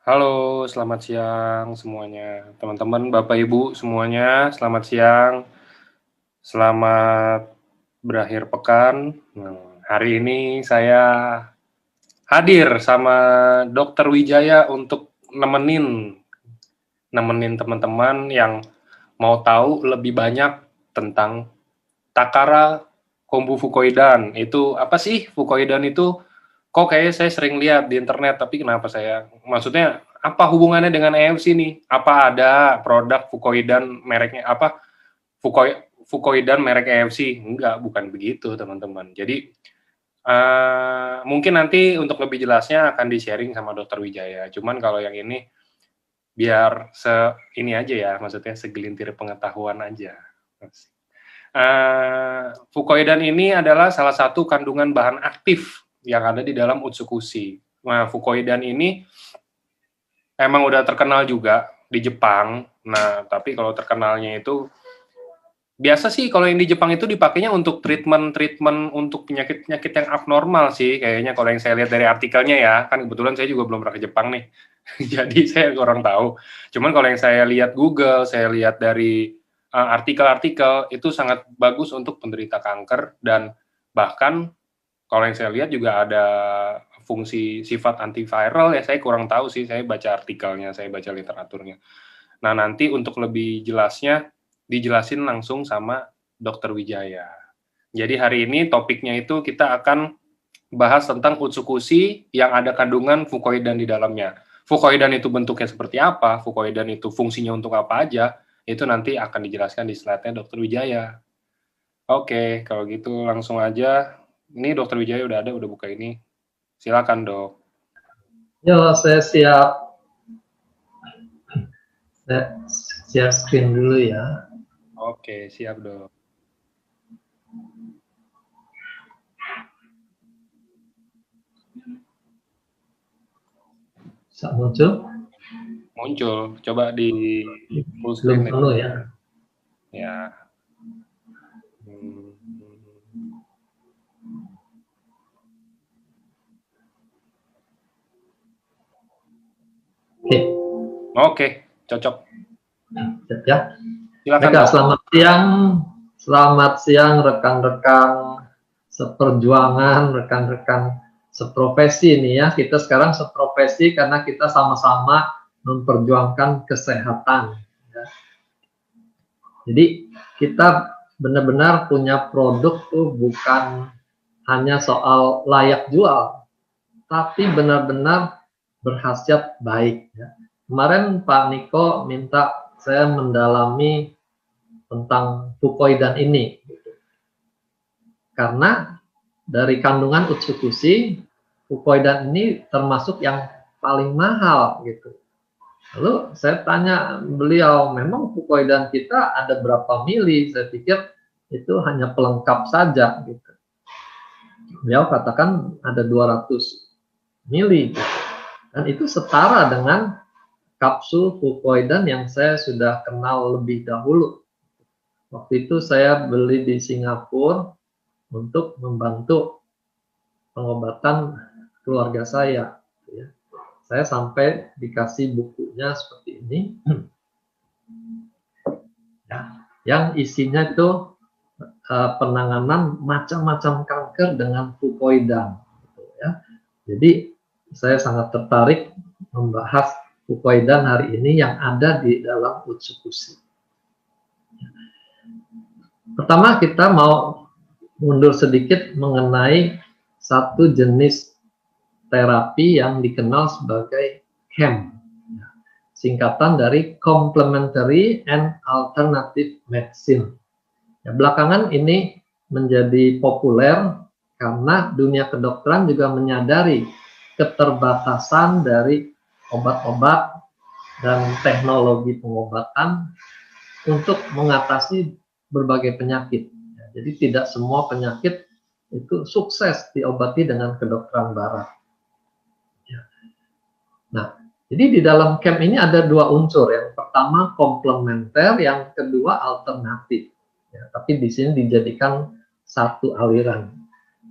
Halo, selamat siang semuanya. Teman-teman, Bapak Ibu semuanya, selamat siang. Selamat berakhir pekan. Hari ini saya hadir sama Dokter Wijaya untuk nemenin teman-teman yang mau tahu lebih banyak tentang Takara Kombu Fukoidan. Itu apa sih Fukoidan itu? Kok kayaknya saya sering lihat di internet, tapi kenapa maksudnya apa hubungannya dengan EMC nih? Apa ada produk Fukoidan mereknya apa? Fukoidan merek EMC? Enggak, bukan begitu teman-teman. Jadi mungkin nanti untuk lebih jelasnya akan di-sharing sama Dokter Wijaya. Cuman kalau yang ini biar ini aja ya, maksudnya segelintir pengetahuan aja. Fukoidan ini adalah salah satu kandungan bahan aktif yang ada di dalam Utsukushi. Nah, Fukoidan ini emang udah terkenal juga di Jepang. Nah, tapi kalau terkenalnya itu biasa sih kalau yang di Jepang itu dipakainya untuk treatment untuk penyakit-penyakit yang abnormal sih kayaknya kalau yang saya lihat dari artikelnya ya. Kan kebetulan saya juga belum pernah ke Jepang nih. Jadi saya kurang tahu. Cuman kalau yang saya lihat Google, saya lihat dari artikel-artikel itu sangat bagus untuk penderita kanker dan bahkan kalau yang saya lihat juga ada fungsi sifat antiviral ya, saya kurang tahu sih, saya baca artikelnya, saya baca literaturnya. Nah, nanti untuk lebih jelasnya dijelasin langsung sama Dokter Wijaya. Jadi hari ini topiknya itu kita akan bahas tentang Utsukushi yang ada kandungan fukoidan di dalamnya. Fukoidan itu bentuknya seperti apa, fukoidan itu fungsinya untuk apa aja, itu nanti akan dijelaskan di slide-nya Dokter Wijaya. Oke, kalau gitu langsung aja. Ini Dokter Wijaya udah buka ini. Silakan, Dok. Yo, saya siap. Saya share screen dulu ya. Oke, siap, Dok. Bisa muncul? Muncul. Coba di full screen. Belum penuh ya. Ya. Oke, cocok. Siap ya. Silakan, Baiklah, Dok. selamat siang rekan-rekan seperjuangan, rekan-rekan seprofesi ini ya. Kita sekarang seprofesi karena kita sama-sama memperjuangkan kesehatan. Ya. Jadi kita benar-benar punya produk tuh bukan hanya soal layak jual, tapi benar-benar berkhasiat baik. Ya. Kemarin Pak Niko minta saya mendalami tentang fukoidan ini, karena dari kandungan Utsukushi, fukoidan ini termasuk yang paling mahal gitu. Lalu saya tanya beliau, memang fukoidan kita ada berapa mili? Saya pikir itu hanya pelengkap saja gitu. Beliau katakan ada 200 mili gitu. Dan itu setara dengan kapsul fukoidan yang saya sudah kenal lebih dahulu. Waktu itu saya beli di Singapura untuk membantu pengobatan keluarga saya. Saya sampai dikasih bukunya seperti ini, yang isinya itu penanganan macam-macam kanker dengan fukoidan. Jadi saya sangat tertarik membahas fukoidan hari ini yang ada di dalam Utsukushi. Pertama kita mau mundur sedikit mengenai satu jenis terapi yang dikenal sebagai CAM, singkatan dari Complementary and Alternative Medicine. Ya, belakangan ini menjadi populer karena dunia kedokteran juga menyadari keterbatasan dari obat-obat dan teknologi pengobatan untuk mengatasi berbagai penyakit. Jadi tidak semua penyakit itu sukses diobati dengan kedokteran barat. Nah, jadi di dalam CAM ini ada dua unsur. Yang pertama komplementer, yang kedua alternatif. Ya, tapi di sini dijadikan satu aliran.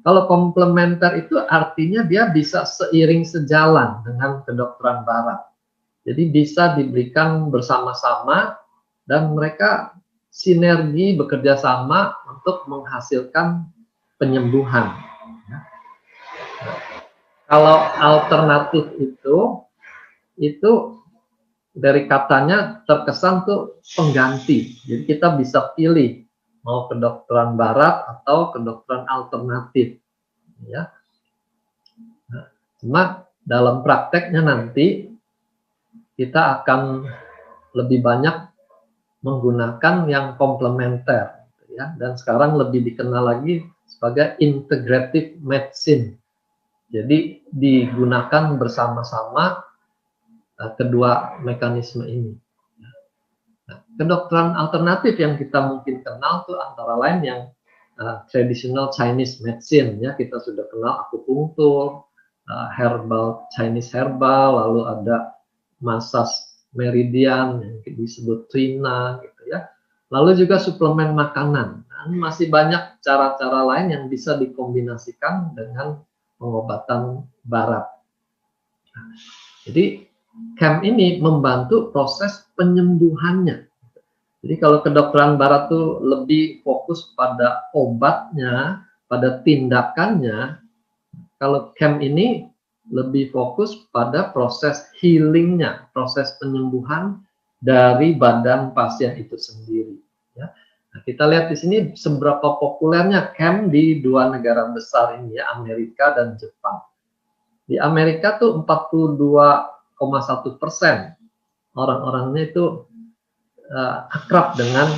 Kalau komplementer itu artinya dia bisa seiring sejalan dengan kedokteran barat. Jadi bisa diberikan bersama-sama dan mereka sinergi bekerja sama untuk menghasilkan penyembuhan. Kalau alternatif itu dari katanya terkesan tuh pengganti. Jadi kita bisa pilih mau kedokteran barat atau kedokteran alternatif, ya. Nah, cuma dalam prakteknya nanti kita akan lebih banyak menggunakan yang komplementer, ya. Dan sekarang lebih dikenal lagi sebagai integrative medicine. Jadi digunakan bersama-sama kedua mekanisme ini. Nah, kedokteran alternatif yang kita mungkin kenal tuh antara lain yang traditional Chinese medicine, ya, kita sudah kenal akupunktur, herbal Chinese herbal, lalu ada massage meridian yang disebut Trina, gitu ya. Lalu juga suplemen makanan. Nah, masih banyak cara-cara lain yang bisa dikombinasikan dengan pengobatan barat. Nah, jadi CAM ini membantu proses penyembuhannya. Jadi kalau kedokteran barat tuh lebih fokus pada obatnya, pada tindakannya, kalau CAM ini lebih fokus pada proses healingnya, proses penyembuhan dari badan pasien itu sendiri. Ya. Nah, kita lihat di sini seberapa populernya CAM di dua negara besar ini, ya, Amerika dan Jepang. Di Amerika tuh 42,1% orang-orangnya itu akrab dengan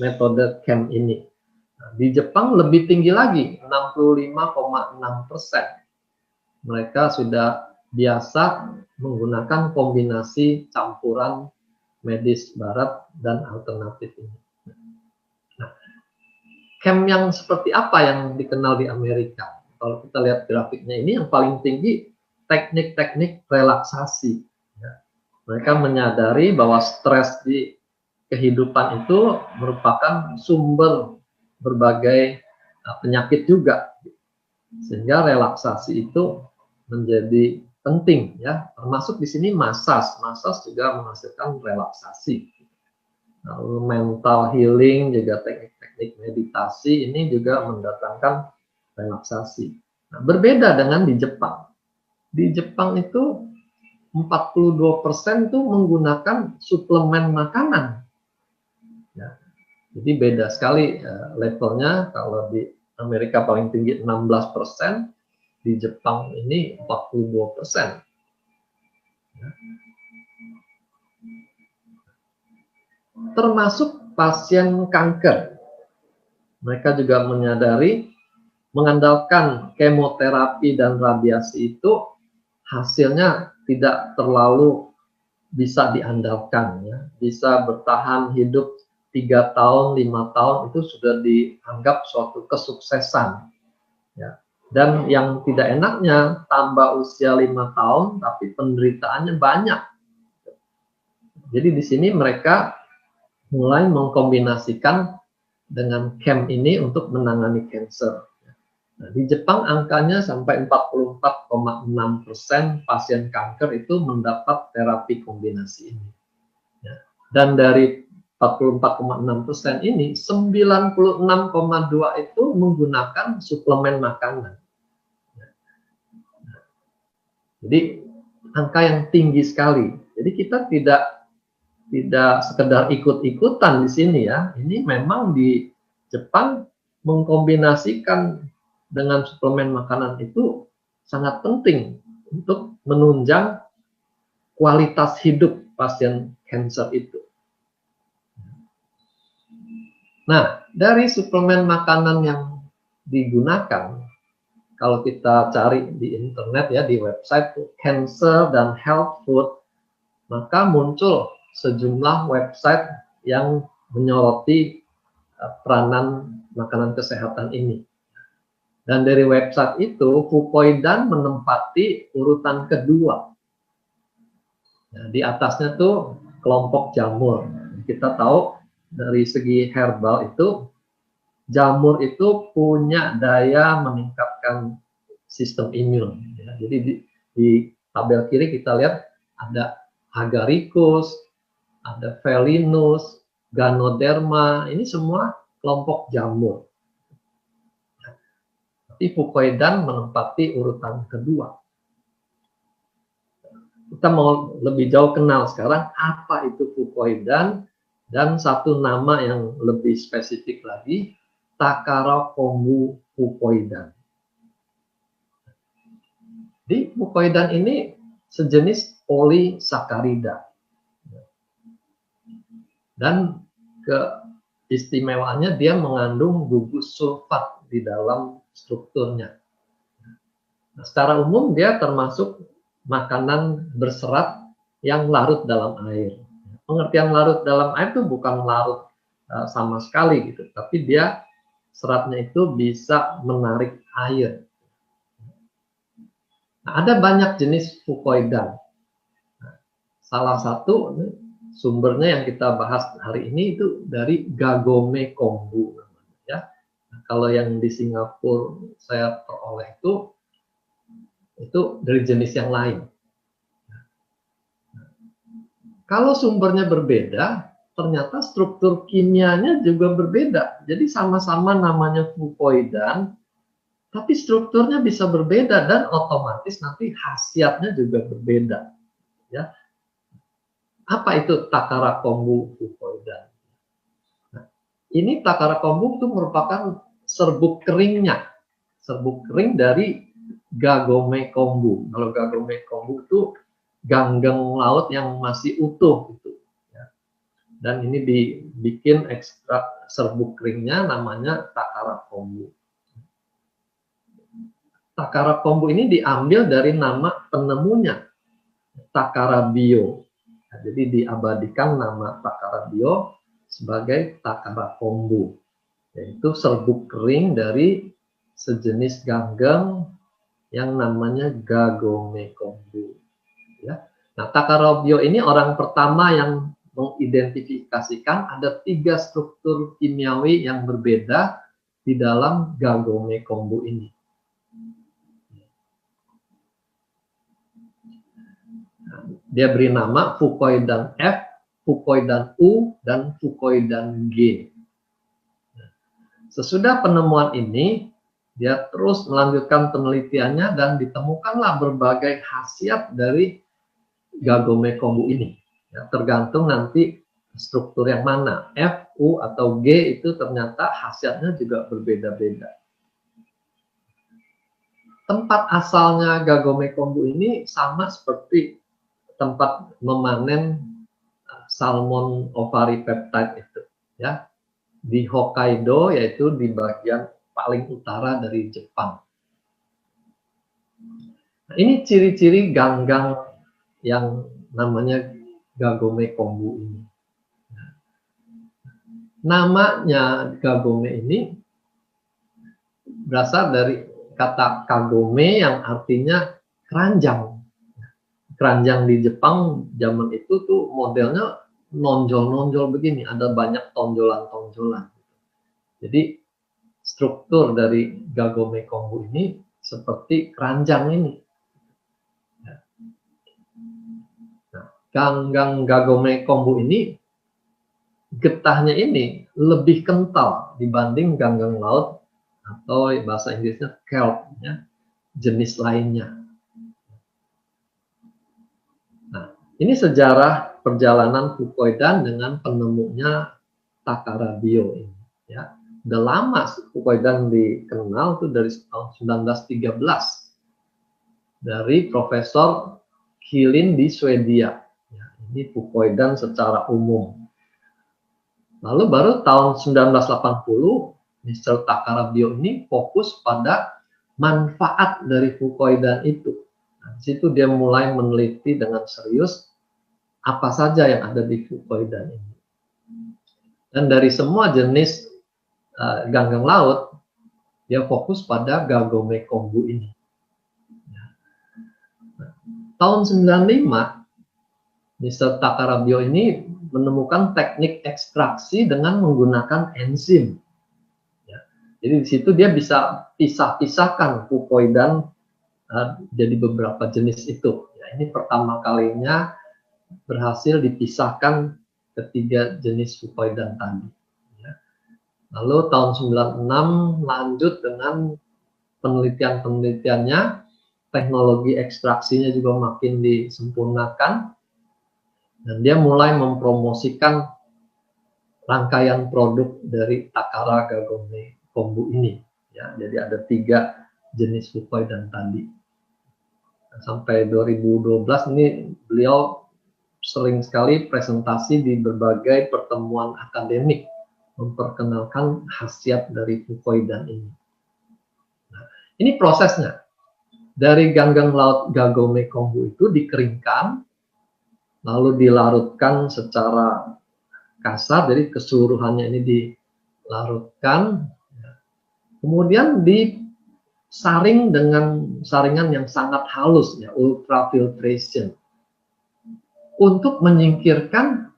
metode CAM ini. Nah, di Jepang lebih tinggi lagi, 65,6%. Mereka sudah biasa menggunakan kombinasi campuran medis barat dan alternatif ini. Nah, CAM yang seperti apa yang dikenal di Amerika? Kalau kita lihat grafiknya ini, yang paling tinggi teknik-teknik relaksasi. Ya. Mereka menyadari bahwa stres di kehidupan itu merupakan sumber berbagai penyakit juga. Sehingga relaksasi itu menjadi penting, ya. Termasuk di sini massage. Massage juga menghasilkan relaksasi. Lalu mental healing juga teknik-teknik meditasi ini juga mendatangkan relaksasi. Nah, berbeda dengan di Jepang. Di Jepang itu 42% tuh menggunakan suplemen makanan. Ya. Jadi beda sekali levelnya. Kalau di Amerika paling tinggi 16%, di Jepang ini 42%. Ya. Termasuk pasien kanker. Mereka juga menyadari mengandalkan kemoterapi dan radiasi itu hasilnya tidak terlalu bisa diandalkan, ya. Bisa bertahan hidup 3 tahun, 5 tahun itu sudah dianggap suatu kesuksesan, ya. Dan yang tidak enaknya tambah usia 5 tahun tapi penderitaannya banyak. Jadi di sini mereka mulai mengkombinasikan dengan CAM ini untuk menangani cancer. Nah, di Jepang angkanya sampai 44,6% pasien kanker itu mendapat terapi kombinasi ini. Ya. Dan dari 44,6% ini, 96,2 itu menggunakan suplemen makanan. Ya. Nah, jadi angka yang tinggi sekali. Jadi kita tidak sekedar ikut-ikutan di sini, ya. Ini memang di Jepang mengkombinasikan dengan suplemen makanan itu sangat penting untuk menunjang kualitas hidup pasien kanker itu. Nah, dari suplemen makanan yang digunakan, kalau kita cari di internet, ya, di website Cancer dan Health Food, maka muncul sejumlah website yang menyoroti peranan makanan kesehatan ini. Dan dari website itu, Fukoidan menempati urutan kedua. Nah, di atasnya tuh kelompok jamur. Kita tahu dari segi herbal itu, jamur itu punya daya meningkatkan sistem imun. Ya. Jadi di tabel kiri kita lihat ada Agaricus, ada Felinus, Ganoderma, ini semua kelompok jamur. Tapi Fucoidan menempati urutan kedua. Kita mau lebih jauh kenal sekarang apa itu Fucoidan, dan satu nama yang lebih spesifik lagi, Takara-kombu Fucoidan. Di Fucoidan ini sejenis polisakarida. Dan keistimewaannya dia mengandung gugus sulfat di dalam strukturnya. Nah, secara umum dia termasuk makanan berserat yang larut dalam air. Pengertian larut dalam air itu bukan larut sama sekali gitu, tapi dia seratnya itu bisa menarik air. Nah, ada banyak jenis Fucoidan. Nah, salah satu sumbernya yang kita bahas hari ini itu dari Gagome kombu. Ya. Nah, kalau yang di Singapura saya peroleh itu dari jenis yang lain. Kalau sumbernya berbeda, ternyata struktur kimianya juga berbeda. Jadi sama-sama namanya Fucoidan, tapi strukturnya bisa berbeda dan otomatis nanti khasiatnya juga berbeda. Ya. Apa itu Takara-kombu Fucoidan? Nah, ini Takara-kombu itu merupakan serbuk keringnya, serbuk kering dari Gagome kombu. Kalau Gagome kombu itu ganggeng laut yang masih utuh gitu. Ya. Dan ini dibikin ekstrak serbuk keringnya namanya Takara-kombu. Takara-kombu ini diambil dari nama penemunya, Takarabio. Nah, jadi diabadikan nama Takarabio sebagai Takara-kombu, yaitu serbuk kering dari sejenis ganggeng yang namanya Gagome kombu. Ya. Nah, Takarabio ini orang pertama yang mengidentifikasikan ada 3 struktur kimiawi yang berbeda di dalam Gagome kombu ini. Dia beri nama Fucoidan F, Fucoidan U, dan Fucoidan G. Sesudah penemuan ini, dia terus melanjutkan penelitiannya dan ditemukanlah berbagai khasiat dari Gagome kombu ini. Ya, tergantung nanti struktur yang mana, F, U, atau G itu ternyata khasiatnya juga berbeda-beda. Tempat asalnya Gagome kombu ini sama seperti tempat memanen salmon ovaripeptide itu, ya, di Hokkaido, yaitu di bagian paling utara dari Jepang. Nah, ini ciri-ciri ganggang yang namanya Gagome kombu ini. Namanya Gagome ini berasal dari kata kagome yang artinya keranjang. Keranjang di Jepang zaman itu tuh modelnya nonjol-nonjol begini, ada banyak tonjolan-tonjolan. Jadi struktur dari Gagome kombu ini seperti keranjang ini. Nah, ganggang Gagome kombu ini, getahnya ini lebih kental dibanding ganggang laut atau bahasa Inggrisnya kelp, ya, jenis lainnya. Ini sejarah perjalanan Fucoidan dengan penemunya Takarabio ini. Ya. Udah lama Fucoidan dikenal tuh dari tahun 1913 dari Profesor Kilin di Swedia. Ya, ini Fucoidan secara umum. Lalu baru tahun 1980 Mr. Takarabio ini fokus pada manfaat dari Fucoidan itu. Nah, di situ dia mulai meneliti dengan serius apa saja yang ada di Fucoidan ini. Dan dari semua jenis ganggang laut, dia fokus pada Gagome kombu ini. Nah, tahun 95, Mr. Takarabio ini menemukan teknik ekstraksi dengan menggunakan enzim. Ya, jadi di situ dia bisa pisah-pisahkan Fucoidan jadi beberapa jenis itu. Ya, ini pertama kalinya berhasil dipisahkan ketiga jenis fukoidan tadi. Ya. Lalu tahun 96 lanjut dengan penelitian-penelitiannya, teknologi ekstraksinya juga makin disempurnakan, dan dia mulai mempromosikan rangkaian produk dari Takara Kagome Kombu ini. Ya, jadi ada 3 jenis fukoidan tadi. Sampai 2012 ini beliau sering sekali presentasi di berbagai pertemuan akademik memperkenalkan khasiat dari fukoidan ini. Nah, ini prosesnya. Dari ganggang laut Kagome Kombu itu dikeringkan, lalu dilarutkan secara kasar, jadi keseluruhannya ini dilarutkan, kemudian disaring dengan saringan yang sangat halus, ya, ultrafiltration, untuk menyingkirkan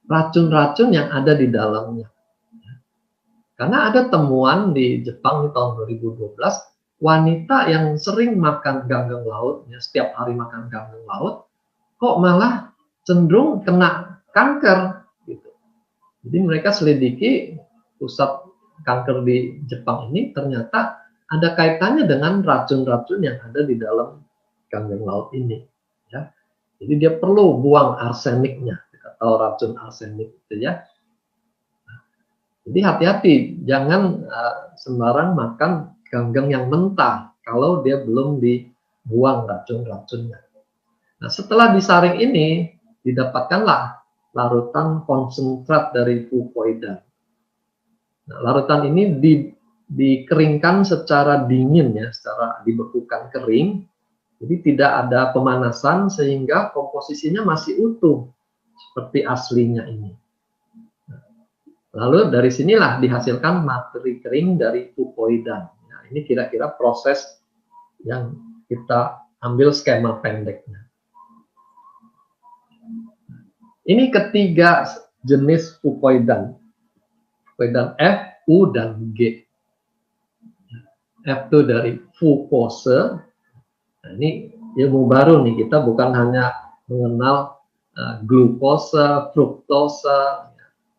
racun-racun yang ada di dalamnya. Karena ada temuan di Jepang di tahun 2012, wanita yang sering makan ganggang laut, ya, setiap hari makan ganggang laut, kok malah cenderung kena kanker. Gitu. Jadi mereka selidiki pusat kanker di Jepang ini, ternyata ada kaitannya dengan racun-racun yang ada di dalam ganggang laut ini. Ya. Jadi dia perlu buang arseniknya, atau racun arsenik itu ya. Jadi hati-hati, jangan sembarang makan ganggang yang mentah kalau dia belum dibuang racun-racunnya. Nah, setelah disaring ini, didapatkanlah larutan konsentrat dari fukoidan. Nah, larutan ini dikeringkan secara dingin, ya, secara dibekukan kering. Jadi tidak ada pemanasan sehingga komposisinya masih utuh seperti aslinya ini. Lalu dari sinilah dihasilkan materi kering dari fukoidan. Nah, ini kira-kira proses yang kita ambil skema pendeknya. Ini ketiga jenis fukoidan. Fukoidan F, U, dan G. F itu dari fukose. Nah, ini ilmu baru nih, kita bukan hanya mengenal glukose, fruktose,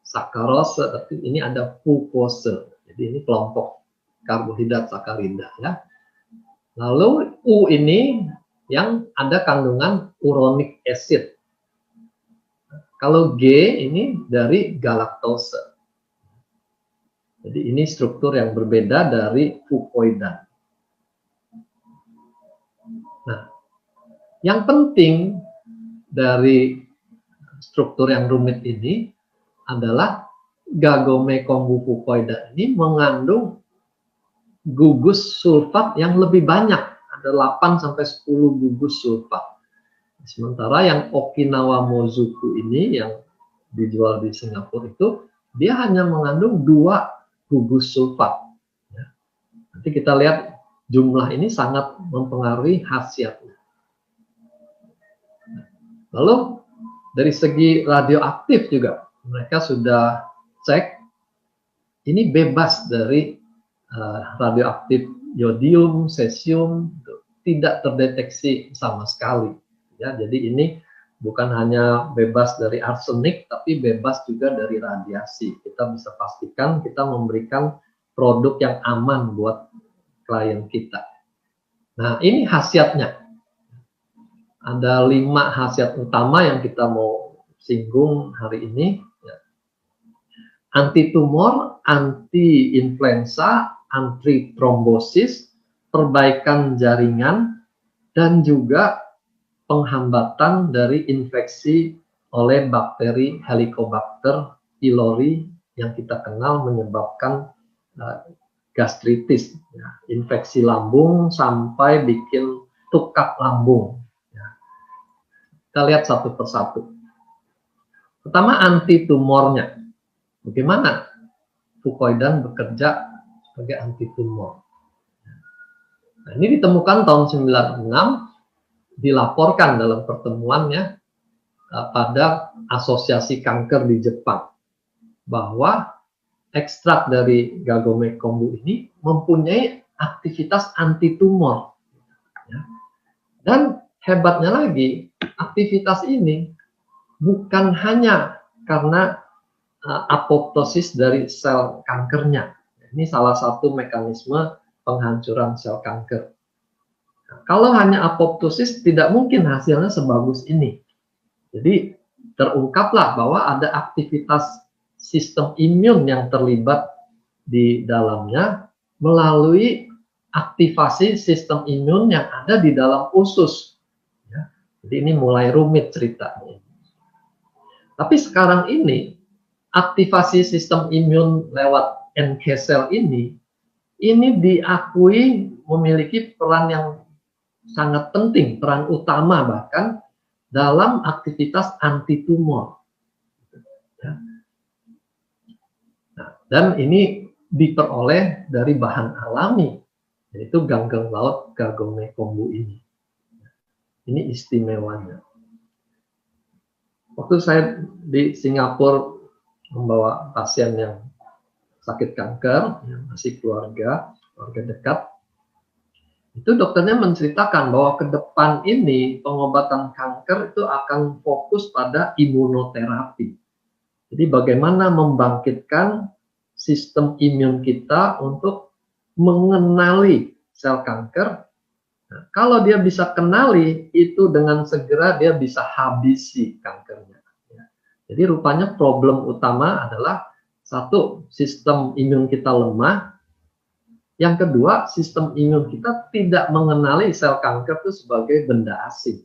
sakarose, tapi ini ada fukose. Jadi ini kelompok karbohidrat sakarida, ya. Lalu U ini yang ada kandungan uronic acid. Kalau G ini dari galaktose. Jadi ini struktur yang berbeda dari fukoidan. Nah, yang penting dari struktur yang rumit ini adalah Kagome Kombu fukoidan ini mengandung gugus sulfat yang lebih banyak, ada 8-10 gugus sulfat. Sementara yang Okinawa Mozuku ini yang dijual di Singapura itu, dia hanya mengandung 2 gugus sulfat. Nanti kita lihat jumlah ini sangat mempengaruhi khasiatnya. Lalu dari segi radioaktif juga, mereka sudah cek, ini bebas dari radioaktif yodium, cesium, tidak terdeteksi sama sekali. Ya, jadi ini bukan hanya bebas dari arsenik, tapi bebas juga dari radiasi. Kita bisa pastikan kita memberikan produk yang aman buat klien kita. Nah, ini khasiatnya. Ada 5 khasiat utama yang kita mau singgung hari ini. Anti tumor, anti influenza, anti trombosis, perbaikan jaringan, dan juga penghambatan dari infeksi oleh bakteri Helicobacter pylori yang kita kenal menyebabkan gastritis, ya, infeksi lambung sampai bikin tukak lambung. Ya. Kita lihat satu persatu. Pertama, anti tumornya. Bagaimana fukoidan bekerja sebagai anti tumor? Nah, ini ditemukan tahun 96, dilaporkan dalam pertemuannya pada Asosiasi Kanker di Jepang bahwa ekstrak dari Kagome Kombu ini mempunyai aktivitas anti tumor. Ya. Dan hebatnya lagi, aktivitas ini bukan hanya karena apoptosis dari sel kankernya. Ini salah satu mekanisme penghancuran sel kanker. Nah, kalau hanya apoptosis, tidak mungkin hasilnya sebagus ini. Jadi terungkaplah bahwa ada aktivitas sistem imun yang terlibat di dalamnya melalui aktivasi sistem imun yang ada di dalam usus. Ya, jadi ini mulai rumit ceritanya. Tapi sekarang ini aktivasi sistem imun lewat NK cell ini diakui memiliki peran yang sangat penting, peran utama bahkan dalam aktivitas antitumor. Ya. Nah, dan ini diperoleh dari bahan alami, yaitu ganggel laut Kagome kombu ini. Ini istimewanya. Waktu saya di Singapura membawa pasien yang sakit kanker, yang masih keluarga dekat, itu dokternya menceritakan bahwa ke depan ini pengobatan kanker itu akan fokus pada imunoterapi. Jadi bagaimana membangkitkan sistem imun kita untuk mengenali sel kanker. Nah, kalau dia bisa kenali, itu dengan segera dia bisa habisi kankernya. Jadi rupanya problem utama adalah satu, sistem imun kita lemah. Yang kedua, sistem imun kita tidak mengenali sel kanker itu sebagai benda asing.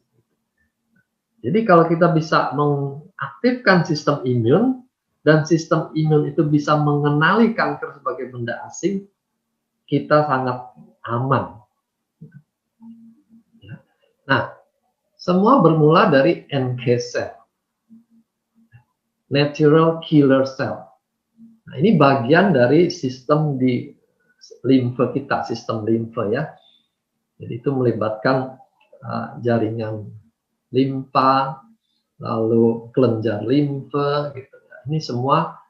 Jadi kalau kita bisa mengaktifkan sistem imun, dan sistem imun itu bisa mengenali kanker sebagai benda asing, kita sangat aman. Nah, semua bermula dari NK cell, natural killer cell. Nah, ini bagian dari sistem di limfe kita, sistem limfe ya. Jadi itu melibatkan jaringan limpa, lalu kelenjar limfe, gitu. Ini semua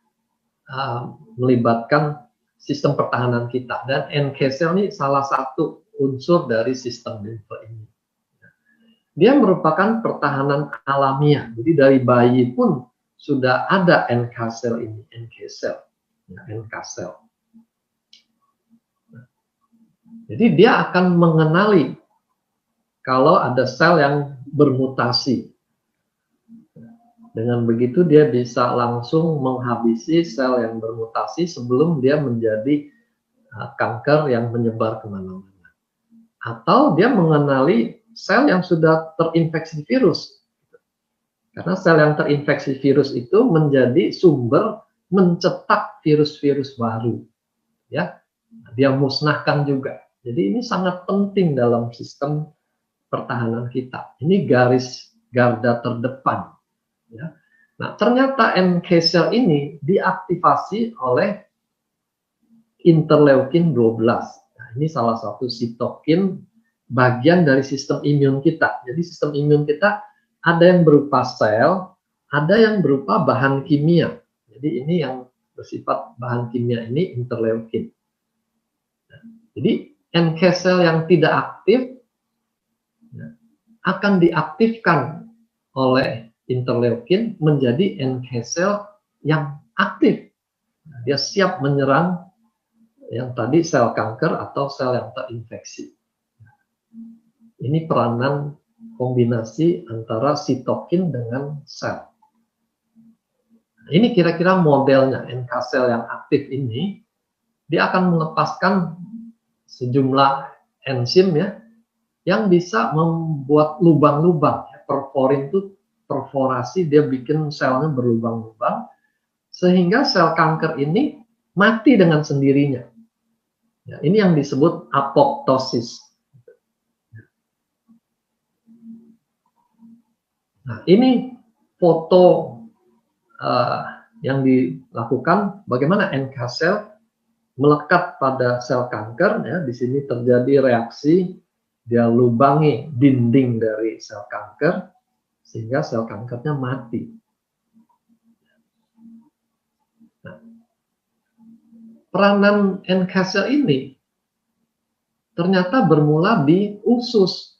melibatkan sistem pertahanan kita. Dan NK cell ini salah satu unsur dari sistem limfe ini. Dia merupakan pertahanan alamiah. Jadi dari bayi pun sudah ada NK cell ini, NK cell, ya, NK cell. Jadi dia akan mengenali kalau ada sel yang bermutasi. Dengan begitu dia bisa langsung menghabisi sel yang bermutasi sebelum dia menjadi kanker yang menyebar kemana-mana. Atau dia mengenali sel yang sudah terinfeksi virus. Karena sel yang terinfeksi virus itu menjadi sumber mencetak virus-virus baru. Ya, dia musnahkan juga. Jadi ini sangat penting dalam sistem pertahanan kita. Ini garis garda terdepan. Ya. Nah, ternyata NK cell ini diaktifasi oleh interleukin 12. Nah, ini salah satu sitokin bagian dari sistem imun kita. Jadi sistem imun kita ada yang berupa sel, ada yang berupa bahan kimia. Jadi ini yang bersifat bahan kimia ini interleukin. Nah, jadi NK cell yang tidak aktif akan diaktifkan oleh interleukin menjadi NK cell yang aktif. Dia siap menyerang yang tadi sel kanker atau sel yang terinfeksi. Ini peranan kombinasi antara sitokin dengan sel. Ini kira-kira modelnya. NK cell yang aktif ini, dia akan melepaskan sejumlah enzim ya, yang bisa membuat lubang-lubang. Perforin itu perforasi, dia bikin selnya berlubang-lubang, sehingga sel kanker ini mati dengan sendirinya. Ya, ini yang disebut apoptosis. Nah, ini foto yang dilakukan bagaimana NK cell melekat pada sel kanker. Ya, di sini terjadi reaksi, dia lubangi dinding dari sel kanker sehingga sel kankernya mati. Nah, peranan NK cell ini ternyata bermula di usus.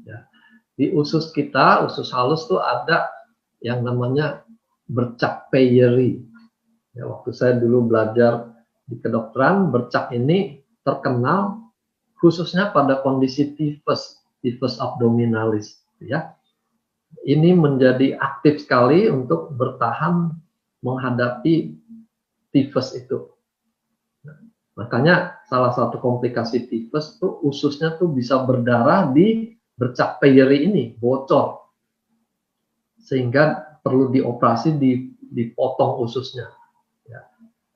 Ya, di usus kita, usus halus tuh ada yang namanya bercak Peyeri. Ya, waktu saya dulu belajar di kedokteran, bercak ini terkenal khususnya pada kondisi tifus abdominalis. Ya, ini menjadi aktif sekali untuk bertahan menghadapi tifus itu. Makanya salah satu komplikasi tifus tuh ususnya tuh bisa berdarah di bercak Peyeri ini, bocor. Sehingga perlu dioperasi, dipotong ususnya. Ya.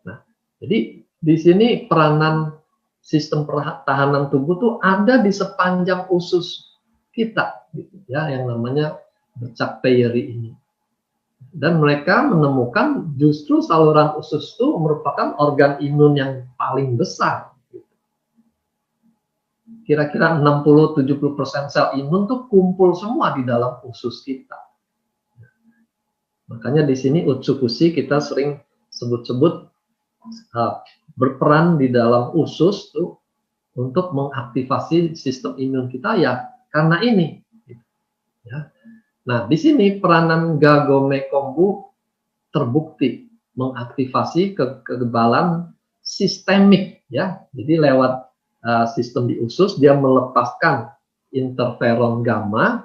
Nah, jadi di sini peranan sistem pertahanan tubuh tuh ada di sepanjang usus kita, gitu, ya, yang namanya bercak Peyeri ini. Dan mereka menemukan justru saluran usus itu merupakan organ imun yang paling besar. Kira-kira 60-70% sel imun tuh kumpul semua di dalam usus kita. Makanya di sini Utsukushi kita sering sebut-sebut berperan di dalam usus tuh untuk mengaktifasi sistem imun kita, ya karena ini. Ya. Nah, di sini peranan Kagome Kombu terbukti mengaktifasi kekebalan sistemik, ya. Jadi lewat sistem di usus dia melepaskan interferon gamma,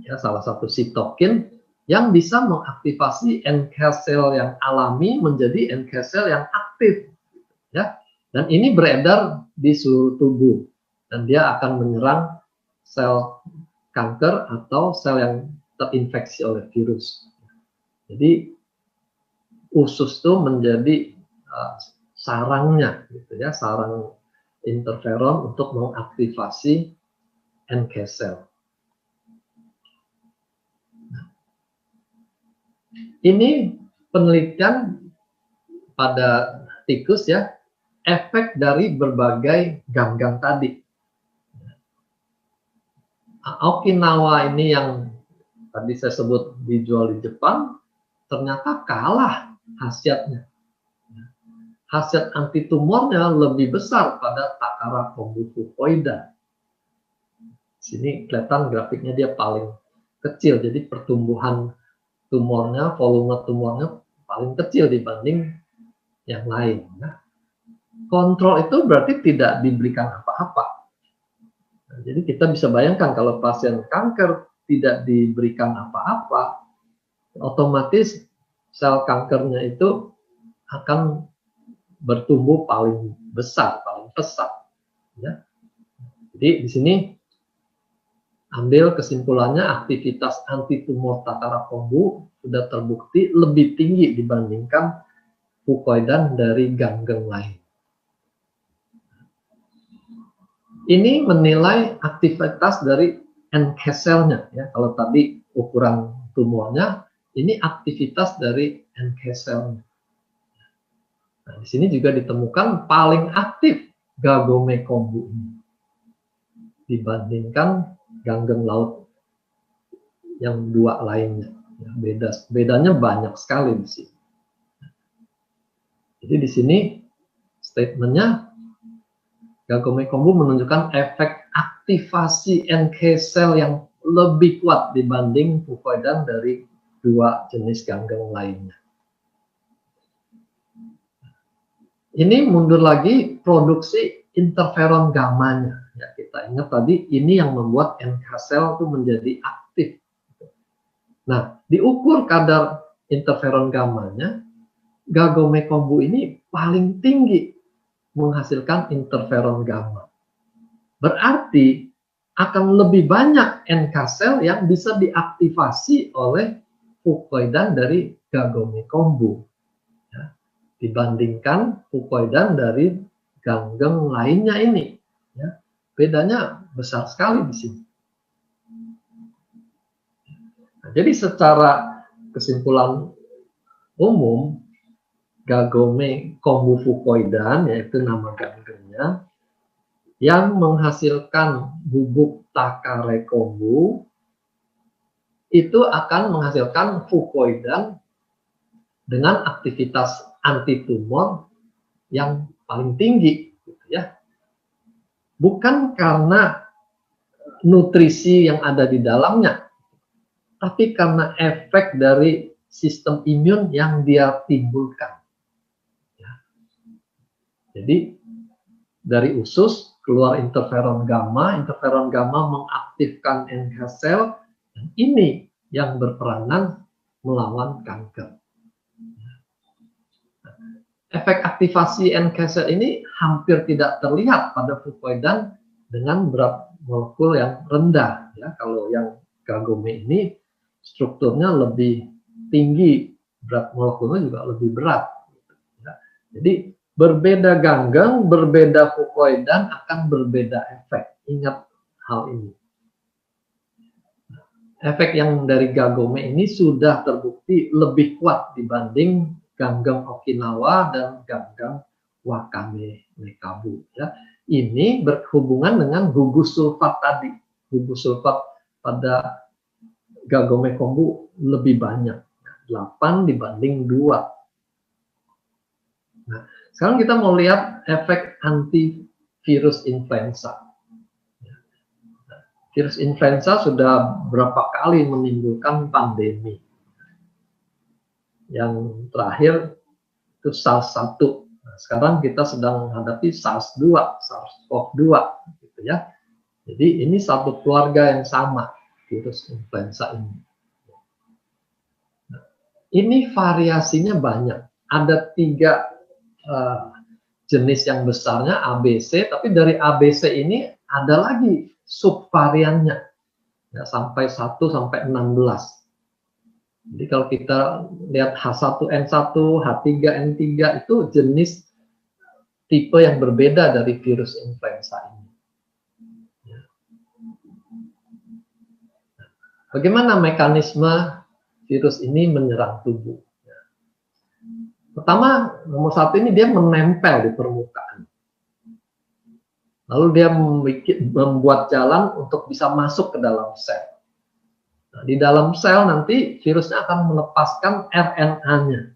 ya, salah satu sitokin yang bisa mengaktifasi NK cell yang alami menjadi NK cell yang aktif, ya. Dan ini beredar di seluruh tubuh dan dia akan menyerang sel kanker atau sel yang terinfeksi oleh virus. Jadi usus itu menjadi sarangnya, gitu ya, sarang interferon untuk mengaktifasi NK cell. Ini penelitian pada tikus, ya, efek dari berbagai ganggang tadi. Okinawa ini yang tadi saya sebut dijual di Jepang, ternyata kalah khasiatnya. Khasiat antitumornya lebih besar pada Takara Kombu fucoida. Sini kelihatan grafiknya dia paling kecil, jadi pertumbuhan tumornya, volume tumornya paling kecil dibanding yang lain. Nah, kontrol itu berarti tidak diberikan apa-apa. Nah, jadi kita bisa bayangkan kalau pasien kanker tidak diberikan apa-apa, otomatis sel kankernya itu akan bertumbuh paling besar, paling pesat. Ya. Jadi di sini ambil kesimpulannya, aktivitas antitumor Takara Kombu sudah terbukti lebih tinggi dibandingkan fucoidan dari ganggeng lain. Ini menilai aktivitas dari NK cell-nya, ya. Kalau tadi ukuran tumornya, ini aktivitas dari NK cell-nya. Nah, di sini juga ditemukan paling aktif Kagome Kombu ini dibandingkan ganggeng laut yang dua lainnya. Ya, bedanya banyak sekali di sini. Jadi di sini statementnya Kagome Kombu menunjukkan efek aktivasi NK cell yang lebih kuat dibanding fucoidan dari dua jenis ganggeng lainnya. Ini mundur lagi produksi interferon gammanya. Ya, kita ingat tadi ini yang membuat NK cell itu menjadi aktif. Nah, diukur kadar interferon gammanya, Kagome Kombu ini paling tinggi menghasilkan interferon gamma. Berarti akan lebih banyak NK cell yang bisa diaktifasi oleh fucoidan dari Kagome Kombu, ya, dibandingkan fucoidan dari ganggeng lainnya ini. Ya, bedanya besar sekali di sini. Nah, jadi secara kesimpulan umum, Kagome Kombu fucoidan, yaitu nama ganggengnya, yang menghasilkan bubuk Takare Kombu, itu akan menghasilkan fucoidan dengan aktivitas antitumor yang paling tinggi, gitu ya. Bukan karena nutrisi yang ada di dalamnya, tapi karena efek dari sistem imun yang dia timbulkan. Ya. Jadi dari usus keluar interferon gamma mengaktifkan NK sel, dan ini yang berperanan melawan kanker. Efek aktivasi NK sel ini hampir tidak terlihat pada fukoidan dengan berat molekul yang rendah. Ya, kalau yang Gagome ini strukturnya lebih tinggi, berat molekulnya juga lebih berat. Ya. Jadi berbeda ganggeng, berbeda fukoidan akan berbeda efek. Ingat hal ini. Efek yang dari Gagome ini sudah terbukti lebih kuat dibanding ganggeng Okinawa dan ganggeng Wakame Mekabu. Ya. Ini berhubungan dengan gugus sulfat tadi. Gugus sulfat pada Gagome kombu lebih banyak, 8 dibanding 2. Nah, sekarang kita mau lihat efek antivirus influenza. Virus influenza sudah berapa kali menimbulkan pandemi. Yang terakhir itu SARS-1. Nah, sekarang kita sedang menghadapi SARS-2, SARS-CoV-2, gitu ya. Jadi ini satu keluarga yang sama, virus influenza ini. Nah, ini variasinya banyak. Ada 3 jenis yang besarnya ABC, tapi dari ABC ini ada lagi subvariannya, ya, sampai 1 sampai 16. Jadi kalau kita lihat H1N1, H3N3 itu jenis tipe yang berbeda dari virus influenza ini. Ya. Bagaimana mekanisme virus ini menyerang tubuh? Ya. Pertama, nomor 1 ini dia menempel di permukaan. Lalu dia membuat jalan untuk bisa masuk ke dalam sel. Nah, di dalam sel nanti virusnya akan melepaskan RNA-nya.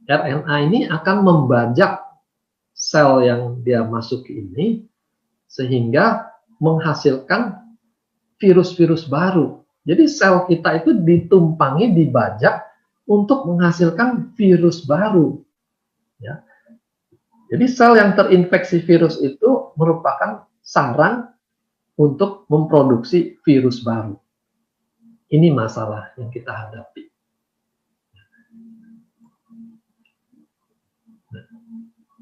RNA ini akan membajak sel yang dia masuki ini sehingga menghasilkan virus-virus baru. Jadi sel kita itu ditumpangi, dibajak untuk menghasilkan virus baru. Ya. Jadi sel yang terinfeksi virus itu merupakan sarang untuk memproduksi virus baru. Ini masalah yang kita hadapi.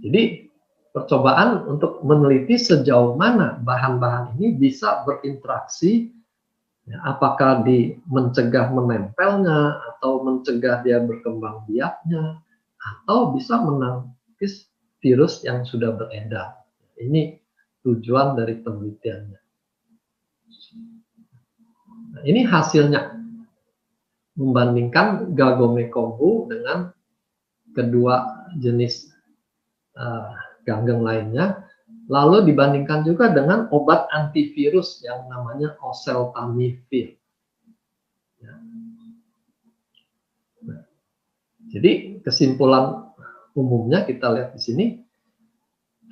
Jadi percobaan untuk meneliti sejauh mana bahan-bahan ini bisa berinteraksi, ya, apakah mencegah menempelnya, atau mencegah dia berkembang biaknya, atau bisa menangkis virus yang sudah beredar. Ini tujuan dari penelitiannya. Nah, ini hasilnya membandingkan Gagome kombu dengan kedua jenis ganggeng lainnya, lalu dibandingkan juga dengan obat antivirus yang namanya oseltamivir. Ya. Nah, jadi kesimpulan umumnya kita lihat di sini,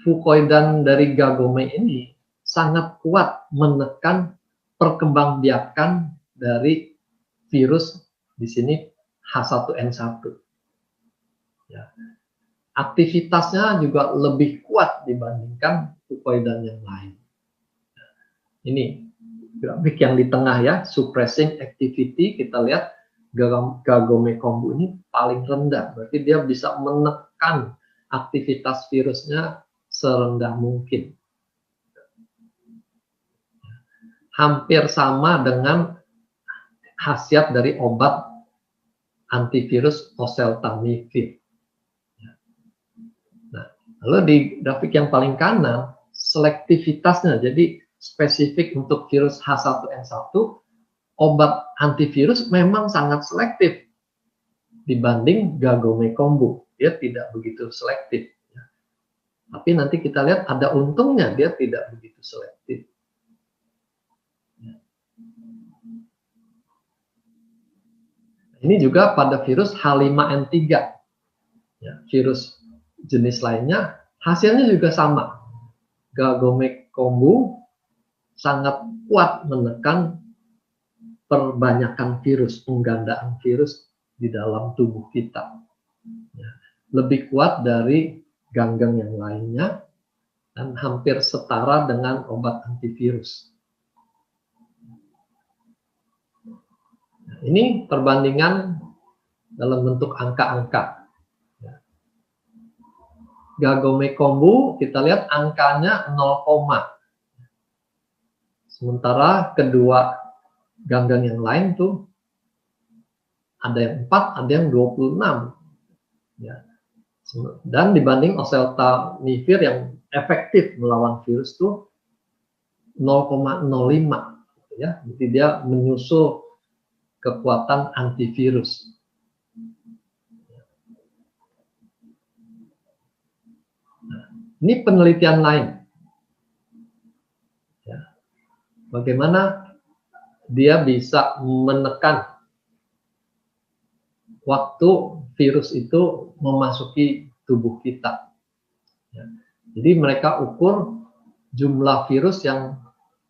fukoidan dari Gagome ini sangat kuat menekan perkembangbiakan dari virus di sini H1N1. Ya. Aktivitasnya juga lebih kuat dibandingkan fukoidan yang lain. Ini grafik yang di tengah ya, suppressing activity, kita lihat Gagome kombu ini paling rendah, berarti dia bisa menekan aktivitas virusnya serendah mungkin. Hampir sama dengan khasiat dari obat antivirus oseltamivir. Nah, lalu di grafik yang paling kanan, selektivitasnya, jadi spesifik untuk virus H1N1, obat antivirus memang sangat selektif dibanding Gagome kombu. Dia tidak begitu selektif. Tapi nanti kita lihat ada untungnya, dia tidak begitu selektif. Ini juga pada virus H5N3. Ya, virus jenis lainnya, hasilnya juga sama. Gagome kombu sangat kuat menekan perbanyakan virus, penggandaan virus di dalam tubuh kita. Ya, lebih kuat dari ganggang yang lainnya dan hampir setara dengan obat antivirus. Nah, ini perbandingan dalam bentuk angka-angka. Ya. Gagomekombu kita lihat angkanya 0, sementara kedua ganggang yang lain tuh ada yang 4, ada yang 26. Ya. Dan dibanding oseltamivir yang efektif melawan virus tuh 0,05, ya. Jadi dia menyusul kekuatan antivirus. Nah, ini penelitian lain. Ya. Bagaimana dia bisa menekan waktu virus itu memasuki tubuh kita. Ya. Jadi mereka ukur jumlah virus yang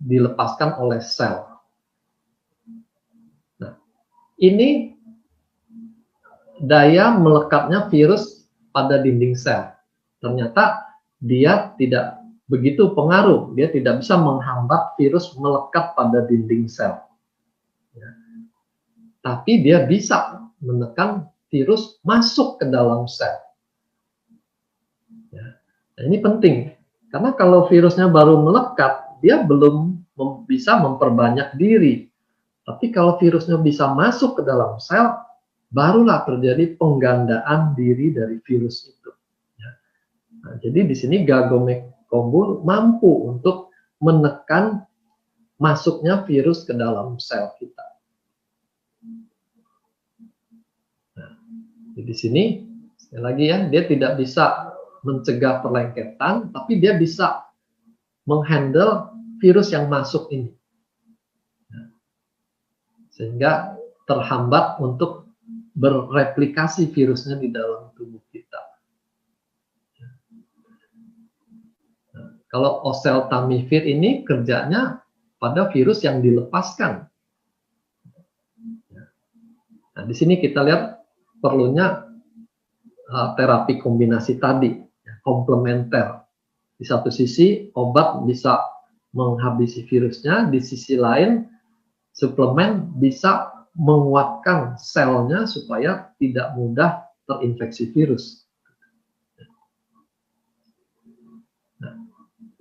dilepaskan oleh sel. Nah, ini daya melekatnya virus pada dinding sel. Ternyata dia tidak begitu pengaruh, dia tidak bisa menghambat virus melekat pada dinding sel. Ya. Tapi dia bisa menekan virus masuk ke dalam sel. Ya. Nah, ini penting, karena kalau virusnya baru melekat, dia belum bisa memperbanyak diri. Tapi kalau virusnya bisa masuk ke dalam sel, barulah terjadi penggandaan diri dari virus itu. Ya. Nah, jadi di sini gagomekombu mampu untuk menekan masuknya virus ke dalam sel kita. Di sini sekali lagi ya, dia tidak bisa mencegah perlengketan, tapi dia bisa menghandle virus yang masuk ini, sehingga terhambat untuk bereplikasi virusnya di dalam tubuh kita. Nah, kalau oseltamivir ini kerjanya pada virus yang dilepaskan. Nah, di sini kita lihat perlunya terapi kombinasi tadi, komplementer. Di satu sisi obat bisa menghabisi virusnya, di sisi lain suplemen bisa menguatkan selnya supaya tidak mudah terinfeksi virus. Nah,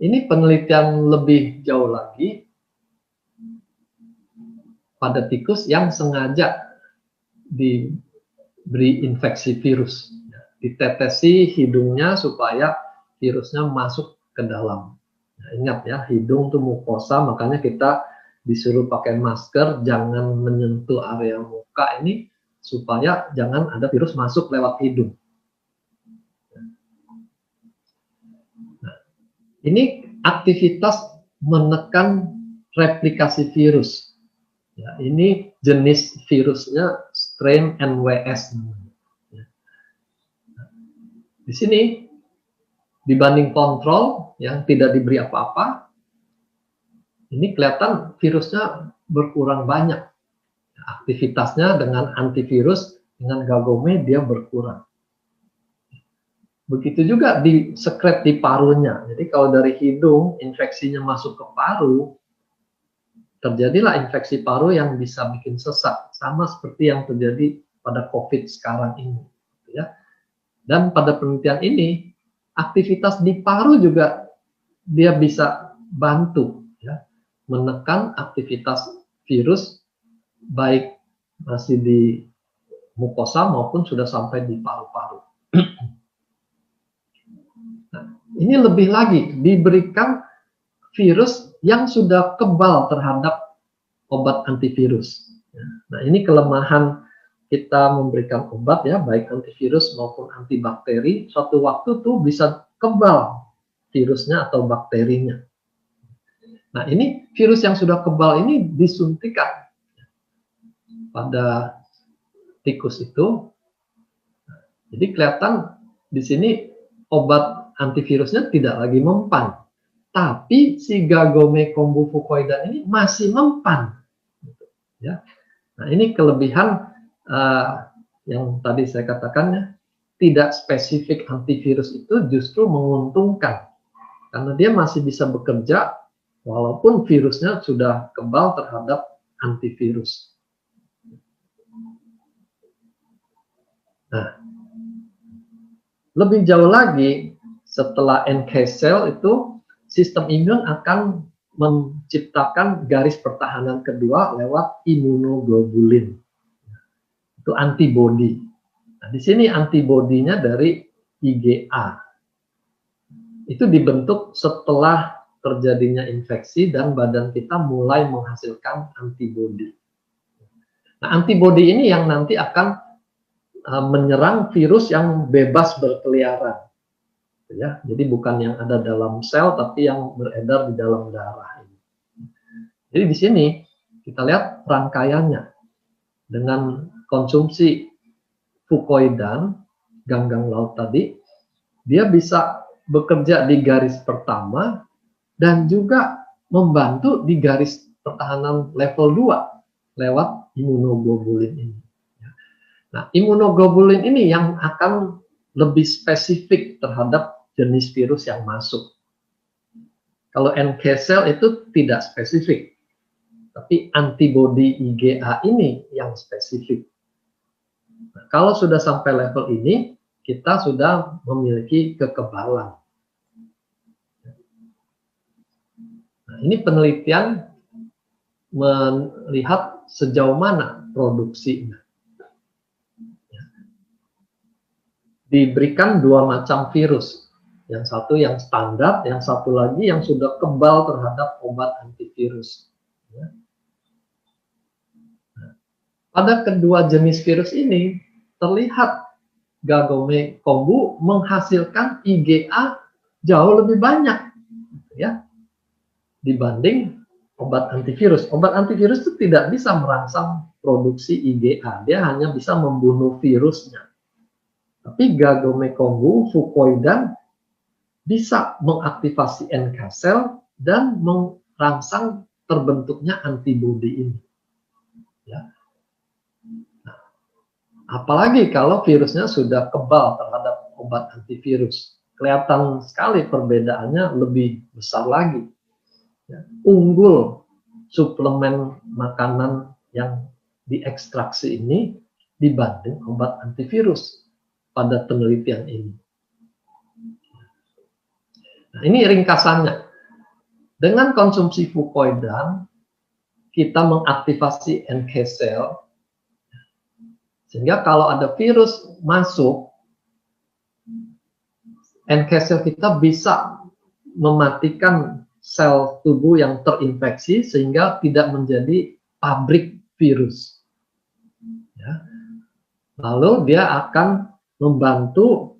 ini penelitian lebih jauh lagi pada tikus yang sengaja diberi infeksi virus, ditetesi hidungnya supaya virusnya masuk ke dalam. Nah, ingat ya, hidung itu mukosa, makanya kita disuruh pakai masker, jangan menyentuh area muka ini supaya jangan ada virus masuk lewat hidung. Nah, ini aktivitas menekan replikasi virus. Ya, ini jenis virusnya strain NWS. Di sini dibanding kontrol yang tidak diberi apa-apa, ini kelihatan virusnya berkurang banyak. Aktivitasnya dengan antivirus, dengan gagome dia berkurang. Begitu juga di sekret di parunya. Jadi kalau dari hidung infeksinya masuk ke paru, terjadilah infeksi paru yang bisa bikin sesak, sama seperti yang terjadi pada COVID sekarang ini. Ya. Dan pada penelitian ini, aktivitas di paru juga dia bisa bantu, ya, menekan aktivitas virus, baik masih di mukosa maupun sudah sampai di paru-paru. Nah, ini lebih lagi, diberikan virus yang sudah kebal terhadap obat antivirus. Nah, ini kelemahan kita memberikan obat ya, baik antivirus maupun antibakteri, suatu waktu tuh bisa kebal virusnya atau bakterinya. Nah, ini virus yang sudah kebal ini disuntikan pada tikus itu. Jadi kelihatan di sini obat antivirusnya tidak lagi mempan. Tapi si gagomekombu fucoidan ini masih mempan. Ya. Nah, ini kelebihan yang tadi saya katakan ya, tidak spesifik antivirus itu justru menguntungkan karena dia masih bisa bekerja walaupun virusnya sudah kebal terhadap antivirus. Nah, lebih jauh lagi, setelah NK cell itu sistem imun akan menciptakan garis pertahanan kedua lewat imunoglobulin. Itu antibodi. Nah, di sini antibodinya dari IgA. Itu dibentuk setelah terjadinya infeksi dan badan kita mulai menghasilkan antibodi. Nah, antibodi ini yang nanti akan menyerang virus yang bebas berkeliaran. Ya, jadi bukan yang ada dalam sel, tapi yang beredar di dalam darah. Jadi di sini kita lihat rangkaiannya dengan konsumsi fukoidan, ganggang laut tadi, dia bisa bekerja di garis pertama dan juga membantu di garis pertahanan level 2 lewat imunoglobulin ini. Nah, imunoglobulin ini yang akan lebih spesifik terhadap jenis virus yang masuk. Kalau NK cell itu tidak spesifik, tapi antibodi IgA ini yang spesifik. Nah, kalau sudah sampai level ini, kita sudah memiliki kekebalan. Nah, ini penelitian melihat sejauh mana produksinya. Diberikan dua macam virus. Yang satu yang standar, yang satu lagi yang sudah kebal terhadap obat antivirus. Pada kedua jenis virus ini, terlihat Gagome kombu menghasilkan IgA jauh lebih banyak ya dibanding obat antivirus. Obat antivirus itu tidak bisa merangsang produksi IgA, dia hanya bisa membunuh virusnya. Tapi Gagome kombu, fukoidan bisa mengaktifasi NK cell dan merangsang terbentuknya antibodi ini. Ya. Nah, apalagi kalau virusnya sudah kebal terhadap obat antivirus, kelihatan sekali perbedaannya lebih besar lagi. Ya. Unggul suplemen makanan yang diekstraksi ini dibanding obat antivirus pada penelitian ini. Nah, ini ringkasannya. Dengan konsumsi fukoidan, kita mengaktifasi NK cell, sehingga kalau ada virus masuk, NK cell kita bisa mematikan sel tubuh yang terinfeksi, sehingga tidak menjadi pabrik virus. Ya. Lalu dia akan membantu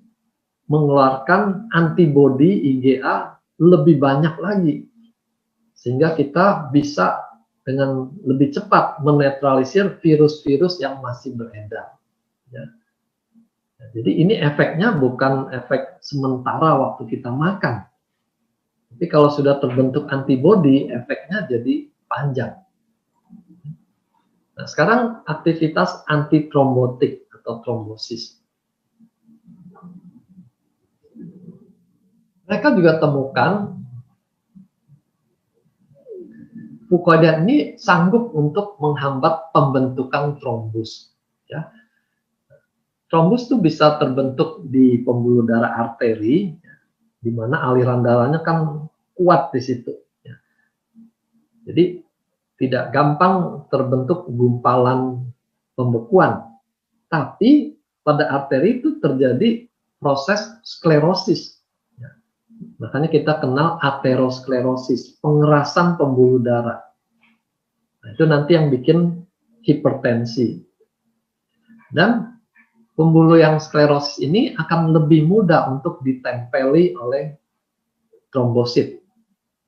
mengeluarkan antibodi IgA lebih banyak lagi, sehingga kita bisa dengan lebih cepat menetralisir virus-virus yang masih beredar. Ya. Jadi ini efeknya bukan efek sementara waktu kita makan, tapi kalau sudah terbentuk antibodi, efeknya jadi panjang. Nah, sekarang aktivitas antitrombotik atau trombosis. Mereka juga temukan fukoidan ini sanggup untuk menghambat pembentukan trombus. Ya. Trombus itu bisa terbentuk di pembuluh darah arteri, di mana aliran darahnya kan kuat di situ. Ya. Jadi tidak gampang terbentuk gumpalan pembekuan. Tapi pada arteri itu terjadi proses sklerosis. Makanya kita kenal aterosklerosis, pengerasan pembuluh darah. Nah, itu nanti yang bikin hipertensi. Dan pembuluh yang sklerosis ini akan lebih mudah untuk ditempeli oleh trombosit.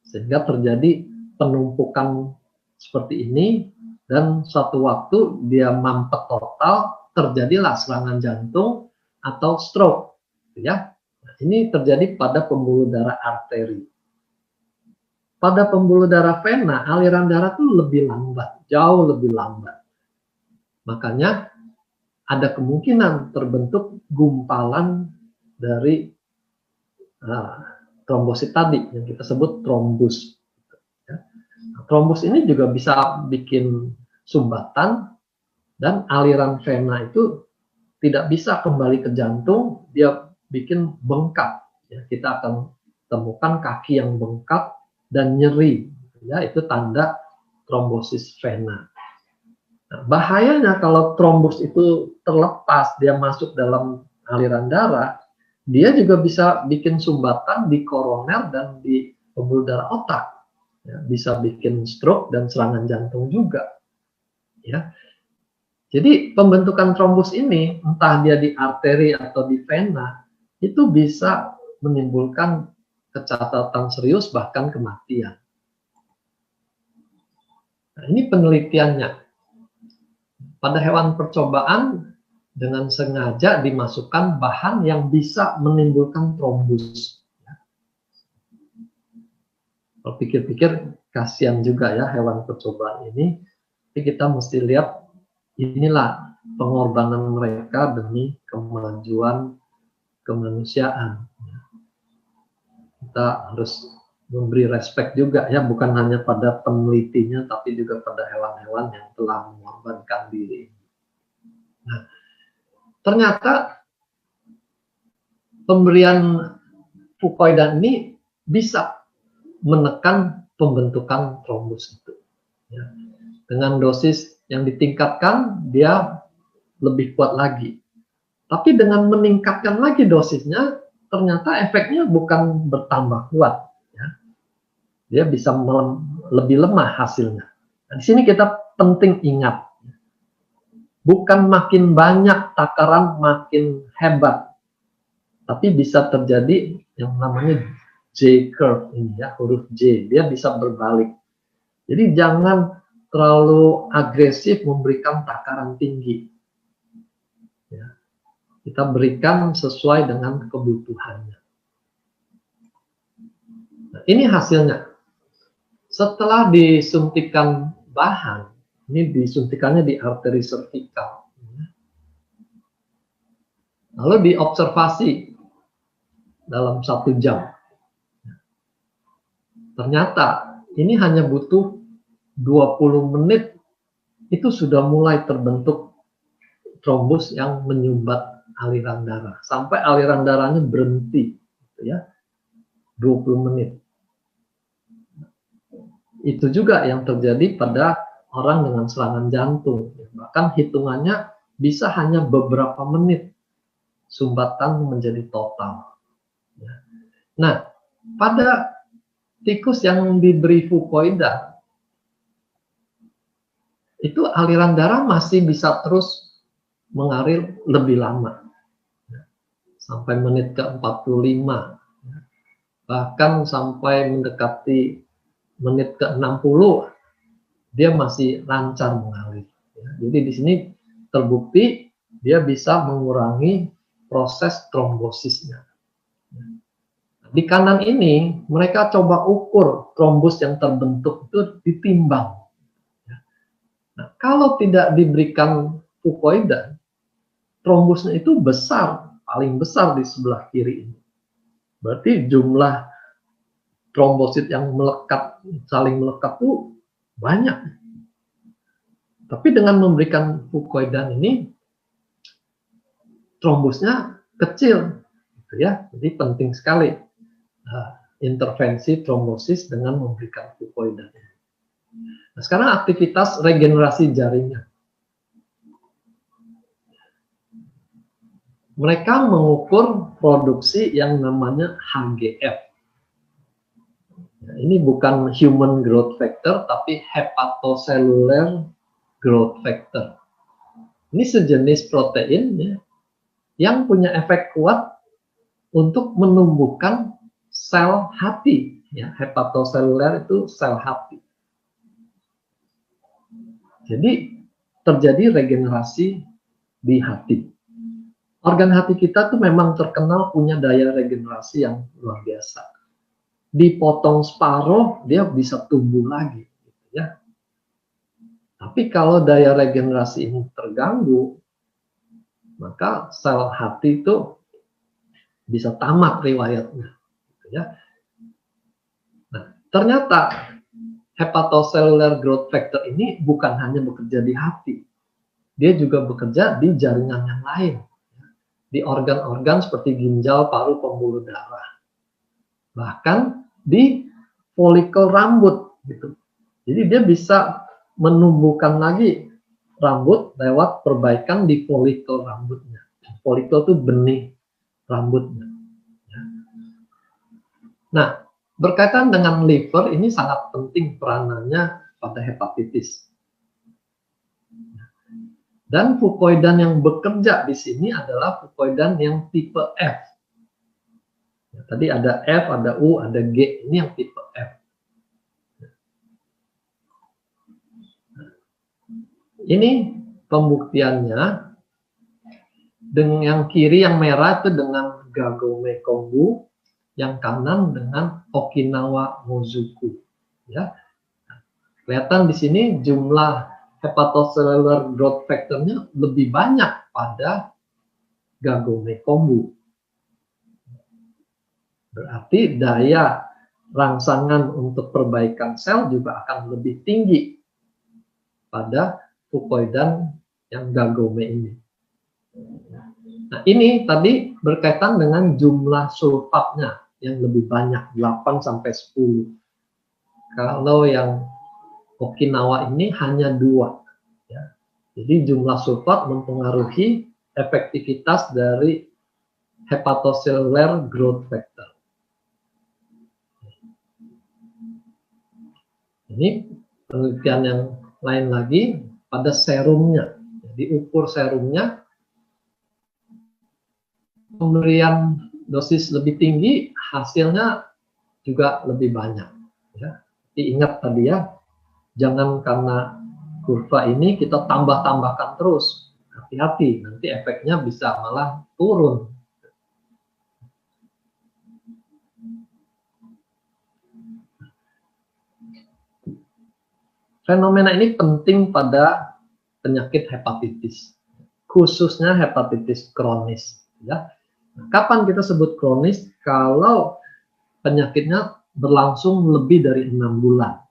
Sehingga terjadi penumpukan seperti ini, dan suatu waktu dia mampet total, terjadilah serangan jantung atau stroke. Ya. Ini terjadi pada pembuluh darah arteri. pada pembuluh darah vena, aliran darah tuh lebih lambat, jauh lebih lambat. Makanya ada kemungkinan terbentuk gumpalan dari trombosit tadi yang kita sebut trombus. Trombus ini juga bisa bikin sumbatan dan aliran vena itu tidak bisa kembali ke jantung, dia bikin bengkak. Ya, kita akan temukan kaki yang bengkak dan nyeri. Ya, itu tanda trombosis vena. Nah, bahayanya kalau trombus itu terlepas, dia masuk dalam aliran darah, dia juga bisa bikin sumbatan di koroner dan di pembuluh darah otak. Ya, bisa bikin stroke dan serangan jantung juga. Ya. Jadi pembentukan trombus ini, entah dia di arteri atau di vena, itu bisa menimbulkan kecacatan serius bahkan kematian. Nah, ini penelitiannya. Pada hewan percobaan dengan sengaja dimasukkan bahan yang bisa menimbulkan trombus. Kalau pikir-pikir kasihan juga ya hewan percobaan ini, tapi kita mesti lihat inilah pengorbanan mereka demi kemajuan kemanusiaan. Kita harus memberi respect juga ya, bukan hanya pada penelitinya, tapi juga pada hewan-hewan yang telah mengorbankan diri. Nah, ternyata pemberian fucoidan ini bisa menekan pembentukan trombus itu. Ya. Dengan dosis yang ditingkatkan, dia lebih kuat lagi. Tapi dengan meningkatkan lagi dosisnya, ternyata efeknya bukan bertambah kuat. Ya. Dia bisa lebih lemah hasilnya. Nah, di sini kita penting ingat, bukan makin banyak takaran makin hebat, tapi bisa terjadi yang namanya J curve ini ya, huruf J, dia bisa berbalik. Jadi jangan terlalu agresif memberikan takaran tinggi. Ya. Kita berikan sesuai dengan kebutuhannya. Nah, ini hasilnya. Setelah disuntikan bahan, ini disuntikannya di arteri servikal. Lalu diobservasi dalam 1 jam. Ternyata ini hanya butuh 20 menit itu sudah mulai terbentuk trombus yang menyumbat aliran darah. Sampai aliran darahnya berhenti. Gitu ya. 20 menit. Itu juga yang terjadi pada orang dengan serangan jantung. Bahkan hitungannya bisa hanya beberapa menit sumbatan menjadi total. Nah, pada tikus yang diberi fucoidan, itu aliran darah masih bisa terus mengalir lebih lama. Sampai menit ke-45. Bahkan sampai mendekati menit ke-60, dia masih lancar mengalir. Jadi di sini terbukti dia bisa mengurangi proses trombosisnya. Di kanan ini mereka coba ukur trombus yang terbentuk itu ditimbang. Nah, kalau tidak diberikan fucoidan, trombusnya itu besar, paling besar di sebelah kiri ini. Berarti jumlah trombosit yang melekat, saling melekat itu banyak. Tapi dengan memberikan fucoidan ini, trombusnya kecil, gitu ya. Jadi penting sekali intervensi trombosis dengan memberikan fucoidan. Nah, sekarang aktivitas regenerasi jaringan. Mereka mengukur produksi yang namanya HGF. Nah, ini bukan human growth factor, tapi hepatocellular growth factor. Ini sejenis protein ya, yang punya efek kuat untuk menumbuhkan sel hati. Ya, hepatoseluler itu sel hati. Jadi terjadi regenerasi di hati. Organ hati kita tuh memang terkenal punya daya regenerasi yang luar biasa. dipotong separuh dia bisa tumbuh lagi, gitu ya. Tapi kalau daya regenerasi ini terganggu, maka sel hati itu bisa tamat riwayatnya, gitu ya. Nah, ternyata hepatocellular growth factor ini bukan hanya bekerja di hati, dia juga bekerja di jaringan yang lain, di organ-organ seperti ginjal, paru, pembuluh darah, bahkan di folikel rambut, gitu. Jadi dia bisa menumbuhkan lagi rambut lewat perbaikan di folikel rambutnya. Folikel itu benih rambutnya. Nah, berkaitan dengan liver ini sangat penting peranannya pada hepatitis. Dan fukoidan yang bekerja di sini adalah fukoidan yang tipe F. Ya, tadi ada F, ada U, ada G. Ini yang tipe F. Ini pembuktiannya. Dengan yang kiri yang merah itu dengan Kagome Kombu, yang kanan dengan Okinawa Mozuku. Ya, kelihatan di sini jumlah hepatocellular growth factor-nya lebih banyak pada Kagome Kombu. Berarti daya rangsangan untuk perbaikan sel juga akan lebih tinggi pada fukoidan yang Kagome ini. Nah, ini tadi berkaitan dengan jumlah sulfatnya yang lebih banyak, 8 sampai 10. Kalau yang Okinawa ini hanya 2. Ya. Jadi jumlah sulfat mempengaruhi efektivitas dari hepatocellular growth factor. Ini penelitian yang lain lagi pada serumnya. Jadi ukur serumnya, pemberian dosis lebih tinggi, hasilnya juga lebih banyak. Ya. Jadi ingat tadi ya, jangan karena kurva ini kita tambah-tambahkan terus. Hati-hati, nanti efeknya bisa malah turun. Fenomena ini penting pada penyakit hepatitis, khususnya hepatitis kronis. Ya. Kapan kita sebut kronis? Kalau penyakitnya berlangsung lebih dari 6 bulan.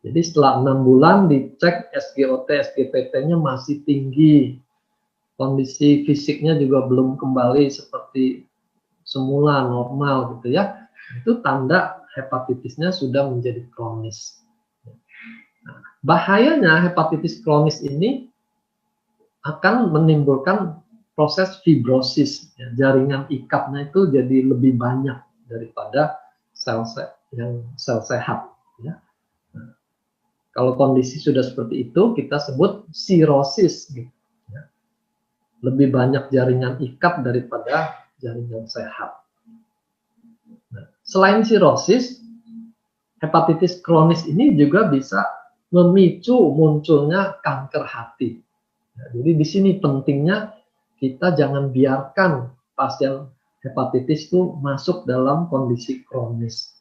Jadi setelah 6 bulan dicek SGOT, SGPT-nya masih tinggi, kondisi fisiknya juga belum kembali seperti semula normal gitu ya. Itu tanda hepatitisnya sudah menjadi kronis. Nah, bahayanya hepatitis kronis ini akan menimbulkan proses fibrosis, ya, jaringan ikatnya itu jadi lebih banyak daripada sel sehat. Ya. Nah, kalau kondisi sudah seperti itu, kita sebut sirosis. Gitu, ya. Lebih banyak jaringan ikat daripada jaringan sehat. Nah, selain sirosis, hepatitis kronis ini juga bisa memicu munculnya kanker hati. Ya, jadi di sini pentingnya kita jangan biarkan pasien hepatitis itu masuk dalam kondisi kronis.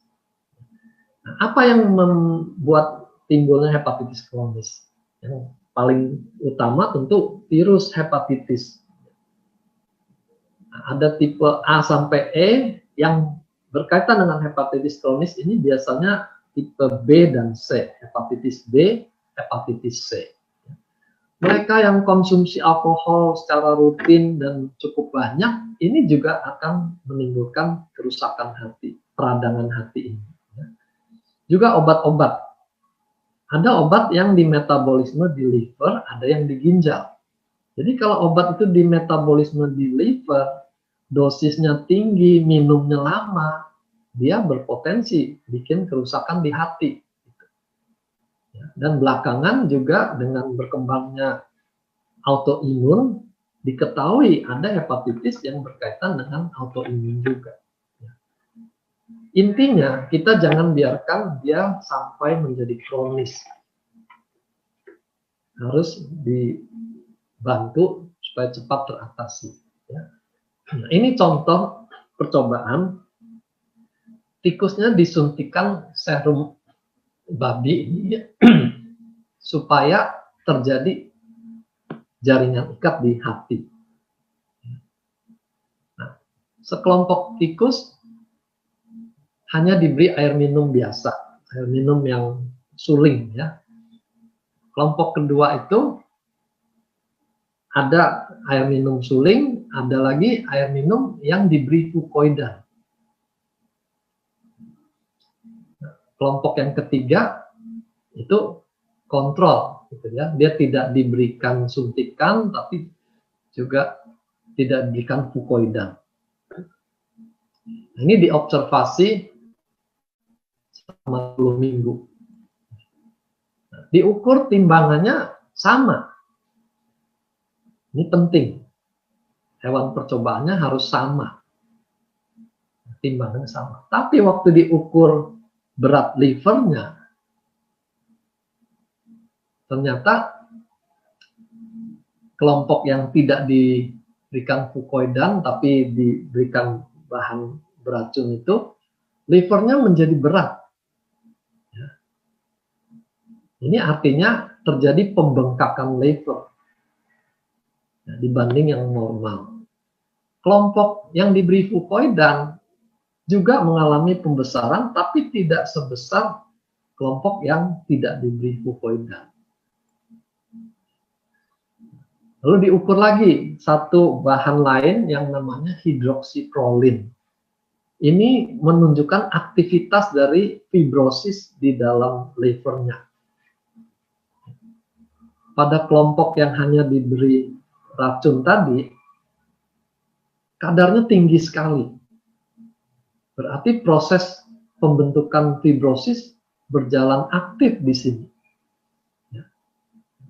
Nah, apa yang membuat timbulnya hepatitis kronis? Yang paling utama tentu virus hepatitis. Nah, ada tipe A sampai E yang berkaitan dengan hepatitis kronis ini biasanya tipe B dan C, hepatitis B, hepatitis C. Mereka yang konsumsi alkohol secara rutin dan cukup banyak, ini juga akan menimbulkan kerusakan hati, peradangan hati ini. Juga obat-obat. Ada obat yang di metabolisme di liver, ada yang di ginjal. Jadi kalau obat itu di metabolisme di liver, dosisnya tinggi, minumnya lama, dia berpotensi bikin kerusakan di hati. Dan belakangan juga dengan berkembangnya autoimun, diketahui ada hepatitis yang berkaitan dengan autoimun juga. Intinya kita jangan biarkan dia sampai menjadi kronis. Harus dibantu supaya cepat teratasi. Nah, ini contoh percobaan tikusnya disuntikan serum babi ini supaya terjadi jaringan ikat di hati. Nah, sekelompok tikus hanya diberi air minum biasa, air minum yang suling ya. Kelompok kedua itu ada air minum suling, ada lagi air minum yang diberi fukoidan. Kelompok yang ketiga itu kontrol, gitu ya. Dia tidak diberikan suntikan, tapi juga tidak diberikan fukoidan. Ini diobservasi selama 10 minggu. Diukur timbangannya sama. Ini penting. Hewan percobaannya harus sama. Timbangannya sama. Tapi waktu diukur berat livernya, ternyata kelompok yang tidak diberikan fukoidan tapi diberikan bahan beracun itu, livernya menjadi berat. Ini artinya terjadi pembengkakan liver dibanding yang normal. Kelompok yang diberi fukoidan juga mengalami pembesaran, tapi tidak sebesar kelompok yang tidak diberi fukoidan. Lalu diukur lagi satu bahan lain yang namanya hidroksiprolin. Ini menunjukkan aktivitas dari fibrosis di dalam livernya. Pada kelompok yang hanya diberi racun tadi, kadarnya tinggi sekali. Berarti proses pembentukan fibrosis berjalan aktif di sini.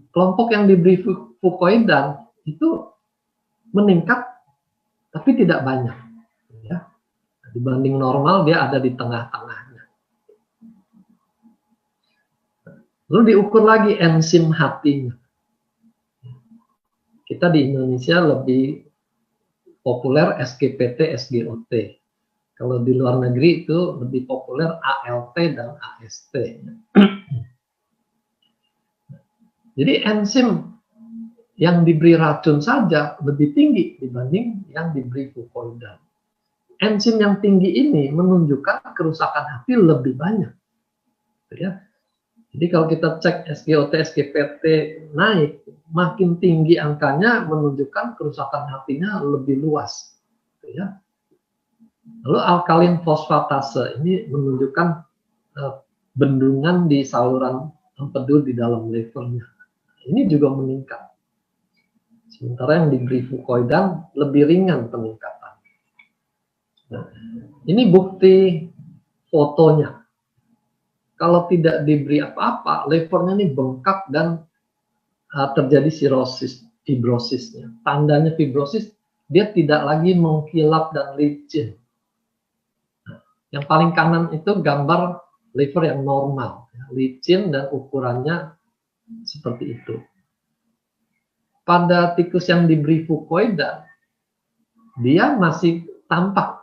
Kelompok yang diberi fukoidan itu meningkat, tapi tidak banyak. Ya. Dibanding normal, dia ada di tengah-tengahnya. Lalu diukur lagi enzim hatinya. Kita di Indonesia lebih populer SGPT, SGOT. Kalau di luar negeri itu lebih populer ALT dan AST. Jadi enzim yang diberi racun saja lebih tinggi dibanding yang diberi fukoidan. Enzim yang tinggi ini menunjukkan kerusakan hati lebih banyak. Ya. Jadi kalau kita cek SGOT, SGPT naik, makin tinggi angkanya menunjukkan kerusakan hatinya lebih luas. Ya. Lalu alkalin fosfatase ini menunjukkan bendungan di saluran empedu di dalam livernya. Ini juga meningkat. Sementara yang diberi fukoidan lebih ringan peningkatan. Nah, ini bukti fotonya. Kalau tidak diberi apa-apa, livernya ini bengkak dan terjadi sirosis, fibrosisnya. Tandanya fibrosis, dia tidak lagi mengkilap dan licin. Yang paling kanan itu gambar liver yang normal, licin dan ukurannya seperti itu. Pada tikus yang diberi fukoidan, dia masih tampak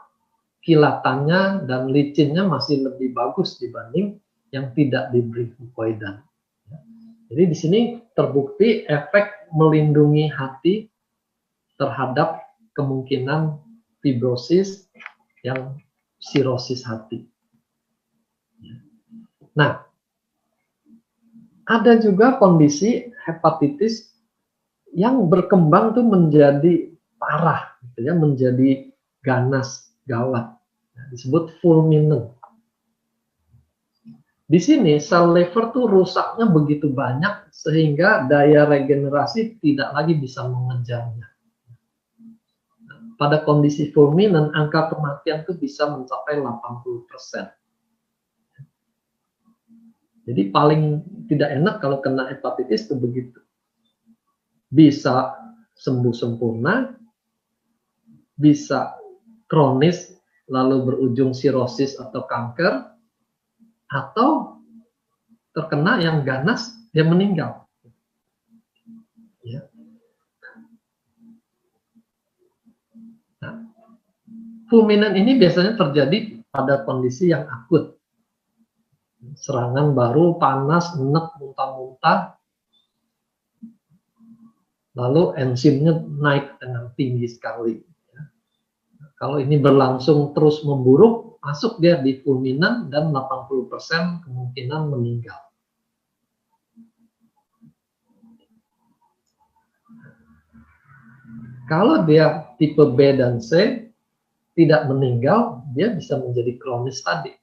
kilatannya dan licinnya masih lebih bagus dibanding yang tidak diberi fukoidan. Jadi di sini terbukti efek melindungi hati terhadap kemungkinan fibrosis yang sirosis hati. Nah, ada juga kondisi hepatitis yang berkembang tuh menjadi parah, gitu ya, menjadi ganas, gawat, disebut fulminant. Di sini sel liver tuh rusaknya begitu banyak sehingga daya regenerasi tidak lagi bisa mengejarnya. Pada kondisi fulminant, angka kematian tuh bisa mencapai 80%. Jadi paling tidak enak kalau kena hepatitis itu begitu. Bisa sembuh sempurna, bisa kronis lalu berujung sirosis atau kanker, atau terkena yang ganas dia meninggal. Ya. Nah, fulminant ini biasanya terjadi pada kondisi yang akut. Serangan baru, panas, enek, muntah-muntah, lalu enzimnya naik dengan tinggi sekali. Kalau ini berlangsung terus memburuk, masuk dia di fulminan dan 80% kemungkinan meninggal. Kalau dia tipe B dan C tidak meninggal, dia bisa menjadi kronis tadi.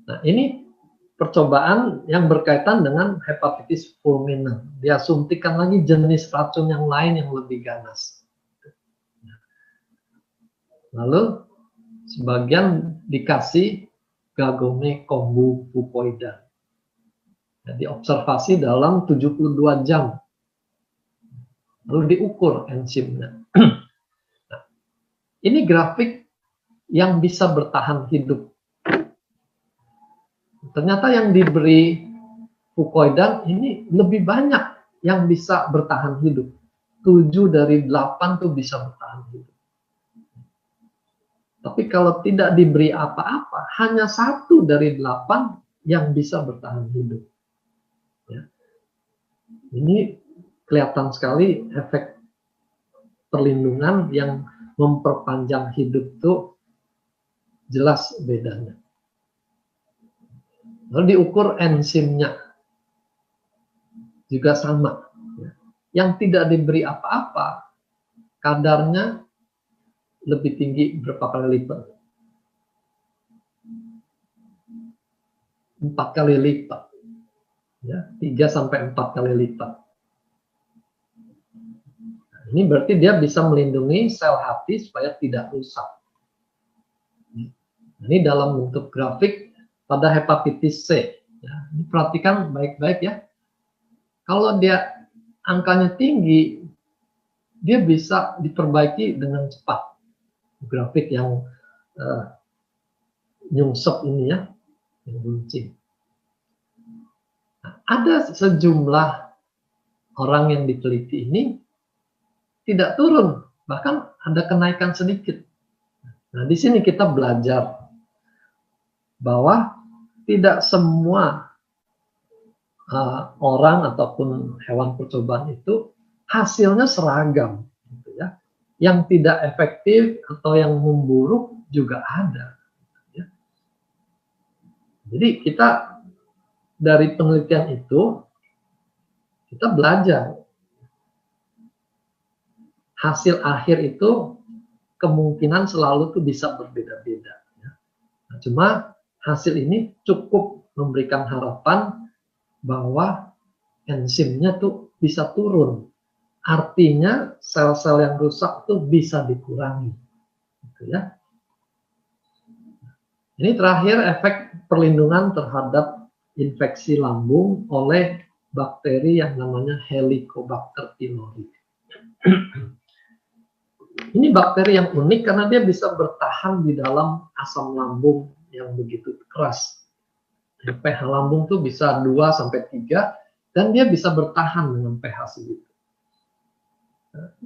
Nah, ini percobaan yang berkaitan dengan hepatitis fulminan. Dia suntikan lagi jenis racun yang lain yang lebih ganas. Lalu sebagian dikasih Gagome kombu fukoidan. Jadi observasi dalam 72 jam. Lalu diukur enzimnya. Nah, ini grafik yang bisa bertahan hidup. Ternyata yang diberi fukoidan ini lebih banyak yang bisa bertahan hidup. 7 dari 8 tuh bisa bertahan hidup. Tapi kalau tidak diberi apa-apa, hanya 1 dari 8 yang bisa bertahan hidup. Ya. Ini kelihatan sekali efek perlindungan yang memperpanjang hidup itu jelas bedanya. Lalu diukur enzimnya juga sama. Yang tidak diberi apa-apa, kadarnya lebih tinggi berapa kali lipat? 4 kali lipat. Ya, 3 sampai 4 kali lipat. Ini berarti dia bisa melindungi sel hati supaya tidak rusak. Ini dalam bentuk grafik pada hepatitis C. Ya, ini perhatikan baik-baik ya. Kalau dia angkanya tinggi, dia bisa diperbaiki dengan cepat. Grafik yang nyungsep ini ya, yang buncing. Nah, ada sejumlah orang yang diteliti ini tidak turun, bahkan ada kenaikan sedikit. Nah, di sini kita belajar bahwa tidak semua orang ataupun hewan percobaan itu hasilnya seragam, gitu ya. Yang tidak efektif atau yang memburuk juga ada. Ya. Jadi kita dari penelitian itu kita belajar hasil akhir itu kemungkinan selalu tuh bisa berbeda-beda. Ya. Nah, cuma hasil ini cukup memberikan harapan bahwa enzimnya tuh bisa turun. Artinya sel-sel yang rusak tuh bisa dikurangi. Gitu ya. Ini terakhir efek perlindungan terhadap infeksi lambung oleh bakteri yang namanya Helicobacter pylori. Ini bakteri yang unik karena dia bisa bertahan di dalam asam lambung yang begitu keras. pH lambung tuh bisa 2-3 dan dia bisa bertahan dengan pH segitu.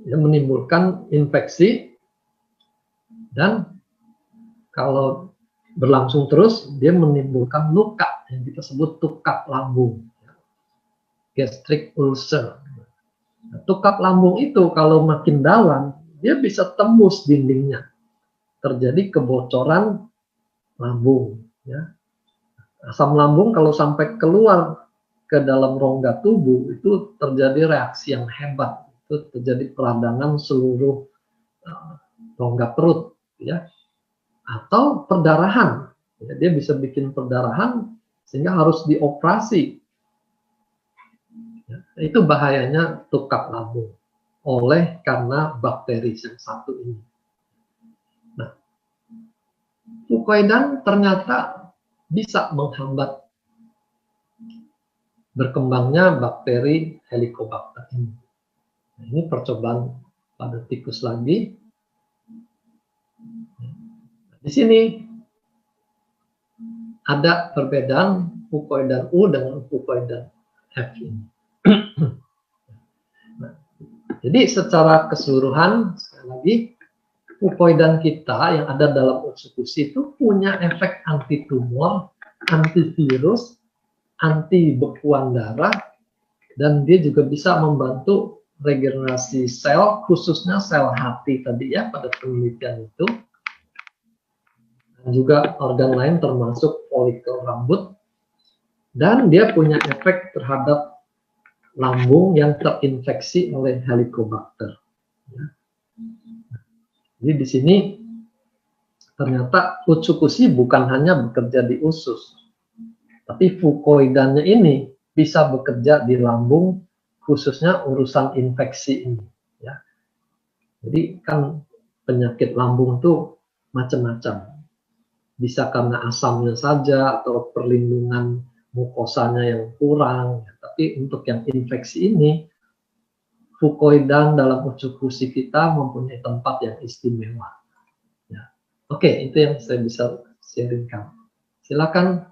Dia menimbulkan infeksi dan kalau berlangsung terus dia menimbulkan luka yang kita sebut tukak lambung, gastric ulcer. Nah, tukak lambung itu kalau makin dalam dia bisa tembus dindingnya, terjadi kebocoran lambung. Ya. Asam lambung kalau sampai keluar ke dalam rongga tubuh itu terjadi reaksi yang hebat, itu terjadi peradangan seluruh rongga perut, ya. Atau perdarahan, ya, dia bisa bikin perdarahan sehingga harus dioperasi. Ya, itu bahayanya tukak lambung karena bakteri yang satu ini. Nah, fukoidan ternyata bisa menghambat berkembangnya bakteri Helicobacter ini. Nah, ini percobaan pada tikus lagi. Di sini ada perbedaan fukoidan U dengan fukoidan F ini. Nah, jadi secara keseluruhan sekali lagi fukoidan kita yang ada dalam utsukusi itu punya efek anti tumor, antivirus, anti bekuan darah, dan dia juga bisa membantu regenerasi sel, khususnya sel hati tadi ya pada penelitian itu. Dan juga organ lain termasuk folikel rambut. Dan dia punya efek terhadap lambung yang terinfeksi oleh Helicobacter. Jadi di sini ternyata utsukushi bukan hanya bekerja di usus, tapi fukoidannya ini bisa bekerja di lambung, khususnya urusan infeksi ini. Ya. Jadi kan penyakit lambung itu macam-macam. Bisa karena asamnya saja atau perlindungan mukosanya yang kurang. Tapi untuk yang infeksi ini, fukoidan dalam utsukushi kita mempunyai tempat yang istimewa. Ya. Oke, itu yang saya bisa sharingkan. Silakan.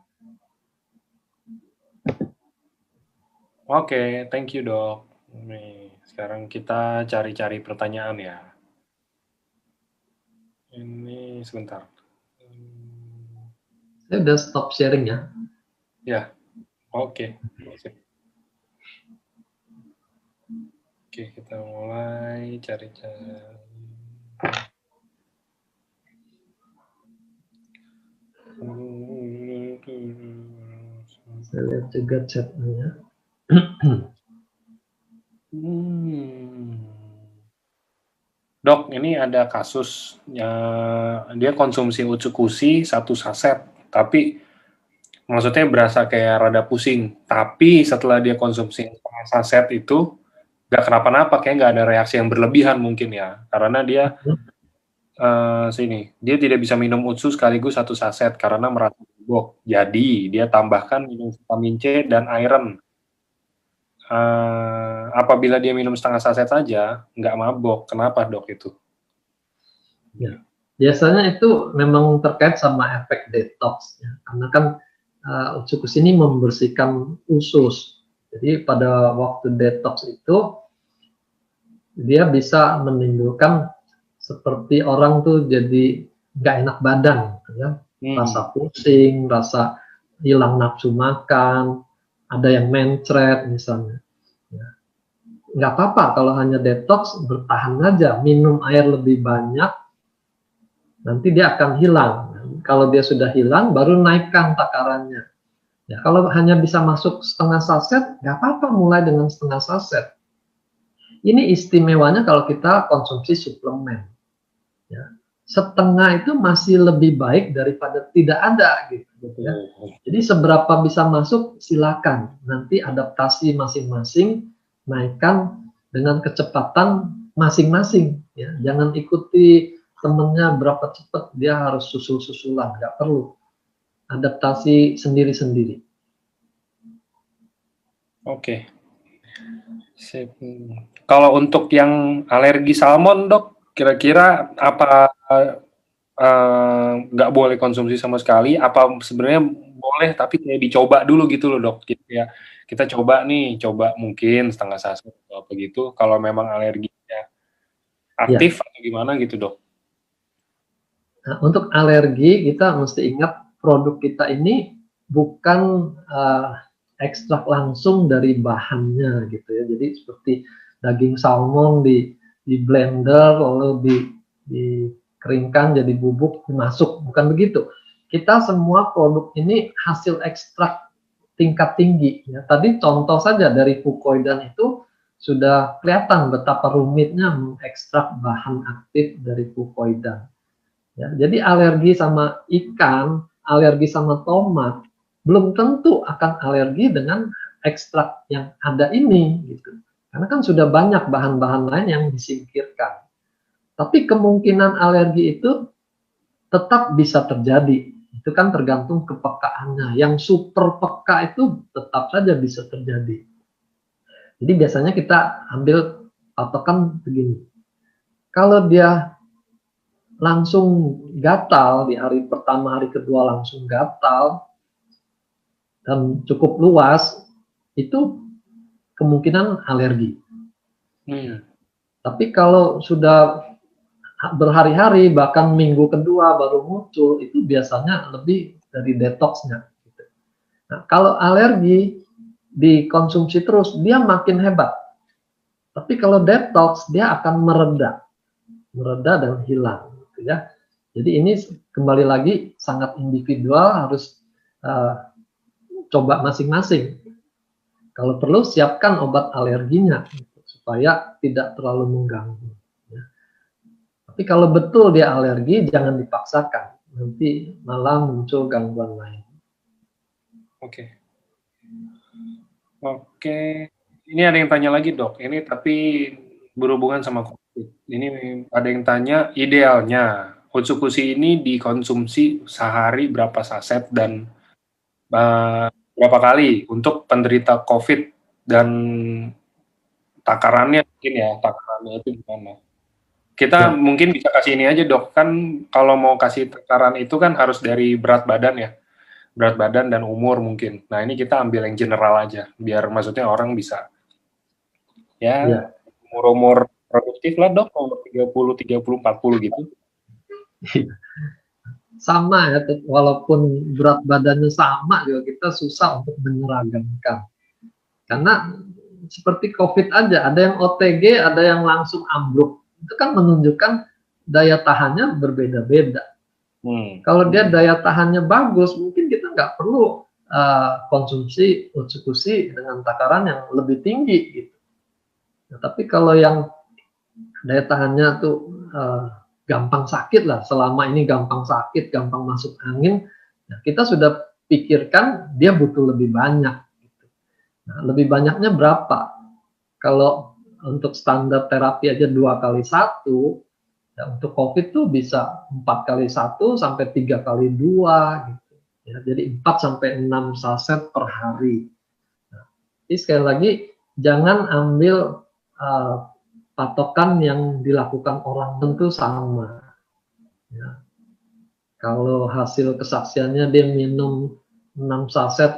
Oke, thank you dok. Nih, sekarang kita cari-cari pertanyaan ya. Ini sebentar. Saya udah stop sharing ya. Ya, oke. Oke, kita mulai cari-cari. Saya lihat juga chatnya. Dok, ini ada kasus ya, dia konsumsi utsukushi 1 saset, tapi maksudnya berasa kayak rada pusing. Tapi setelah dia konsumsi 1 saset itu nggak kenapa-napa, kayak nggak ada reaksi yang berlebihan mungkin ya, karena dia dia tidak bisa minum utsu sekaligus 1 saset karena merasa mabok. Jadi dia tambahkan minum vitamin C dan iron. Apabila dia minum setengah saset saja, nggak mabok. Kenapa dok itu? Ya. Biasanya itu memang terkait sama efek detox, ya. Karena kan utsukushi ini membersihkan usus. Jadi pada waktu detox itu dia bisa menimbulkan seperti orang tuh jadi nggak enak badan, ya. Rasa pusing, rasa hilang nafsu makan, ada yang mencret misalnya. Ya. Nggak apa-apa kalau hanya detox, bertahan aja, minum air lebih banyak, nanti dia akan hilang. Kalau dia sudah hilang, baru naikkan takarannya. Ya, kalau hanya bisa masuk setengah saset, nggak apa-apa mulai dengan setengah saset. Ini istimewanya kalau kita konsumsi suplemen. Ya. Setengah itu masih lebih baik daripada tidak ada gitu ya. Jadi seberapa bisa masuk silakan. Nanti adaptasi masing-masing naikkan dengan kecepatan masing-masing ya. Jangan ikuti temennya berapa cepat dia harus susul-susulan, nggak perlu. Adaptasi sendiri-sendiri. Oke. Kalau untuk yang alergi salmon dok, kira-kira apa nggak boleh konsumsi sama sekali, apa sebenarnya boleh tapi kayak dicoba dulu gitu loh dok, gitu ya. Kita coba mungkin setengah saset atau apa gitu, kalau memang alerginya aktif atau gimana gitu dok. Nah, untuk alergi kita mesti ingat produk kita ini bukan ekstrak langsung dari bahannya gitu ya. Jadi seperti daging salmon di blender lalu dikeringkan jadi bubuk dimasuk, bukan begitu. Kita semua produk ini hasil ekstrak tingkat tinggi ya. Tadi contoh saja dari fukoidan itu sudah kelihatan betapa rumitnya mengekstrak bahan aktif dari fukoidan. Ya, jadi alergi sama ikan, alergi sama tomat, belum tentu akan alergi dengan ekstrak yang ada ini, gitu. Karena kan sudah banyak bahan-bahan lain yang disingkirkan. Tapi kemungkinan alergi itu tetap bisa terjadi. Itu kan tergantung kepekaannya. Yang super peka itu tetap saja bisa terjadi. Jadi biasanya kita ambil patokan begini. Kalau dia langsung gatal di hari pertama, hari kedua langsung gatal dan cukup luas, itu kemungkinan alergi. Tapi kalau sudah berhari-hari bahkan minggu kedua baru muncul, itu biasanya lebih dari detoxnya. Gitu. Nah, kalau alergi dikonsumsi terus, dia makin hebat. Tapi kalau detox, dia akan mereda dan hilang. Gitu ya. Jadi ini kembali lagi sangat individual, harus coba masing-masing. Kalau perlu siapkan obat alerginya gitu, supaya tidak terlalu mengganggu. Ya. Tapi kalau betul dia alergi, jangan dipaksakan. Nanti malah muncul gangguan lain. Oke. Ini ada yang tanya lagi, Dok. Ini tapi berhubungan sama COVID. Ini ada yang tanya, idealnya Otsukushi ini dikonsumsi sehari berapa saset dan berapa kali untuk penderita COVID, dan takarannya mungkin ya, takarannya itu gimana? Kita mungkin bisa kasih ini aja, Dok. Kan kalau mau kasih takaran itu kan harus dari berat badan ya. Berat badan dan umur mungkin. Nah, ini kita ambil yang general aja, biar maksudnya orang bisa ya umur-umur produktif lah, Dok, umur 30, 30, 40 gitu. Sama ya, walaupun berat badannya sama juga kita susah untuk menyeragamkan. Karena seperti COVID aja, ada yang OTG, ada yang langsung ambruk. Itu kan menunjukkan daya tahannya berbeda-beda. Kalau dia daya tahannya bagus, mungkin kita nggak perlu konsumsi Otsukushi dengan takaran yang lebih tinggi gitu. Nah, tapi kalau yang daya tahannya tuh gampang sakit lah, selama ini gampang sakit, gampang masuk angin, nah kita sudah pikirkan dia butuh lebih banyak. Gitu. Nah, lebih banyaknya berapa? Kalau untuk standar terapi aja 2x1, ya untuk COVID tuh bisa 4x1 sampai 3x2 gitu. Ya, jadi 4 sampai 6 saset per hari. Nah, jadi sekali lagi jangan ambil patokan yang dilakukan orang tentu sama. Ya. Kalau hasil kesaksiannya dia minum 6 saset,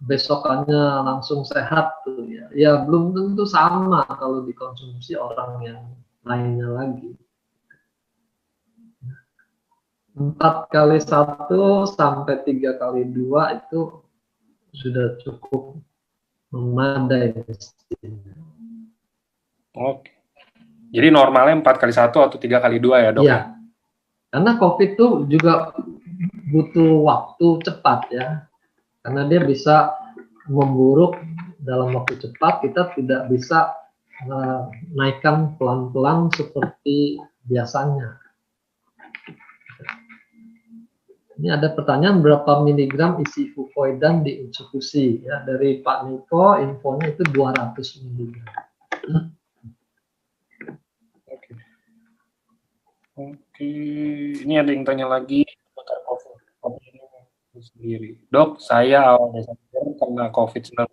besokannya langsung sehat tuh ya. Ya belum tentu sama kalau dikonsumsi orang yang lainnya lagi. 4x1 sampai 3x2 itu sudah cukup memadai. Oke. Jadi normalnya 4x1 atau 3x2 ya, Dok? Iya. Karena COVID itu juga butuh waktu cepat ya. Karena dia bisa memburuk dalam waktu cepat, kita tidak bisa naikkan pelan-pelan seperti biasanya. Ini ada pertanyaan berapa miligram isi fukoidan di Otsukushi ya, dari Pak Niko, infonya itu 200 miligram. Oke, ini ada yang tanya lagi seputar COVID ini sendiri. Dok, saya awal Desember kena COVID-19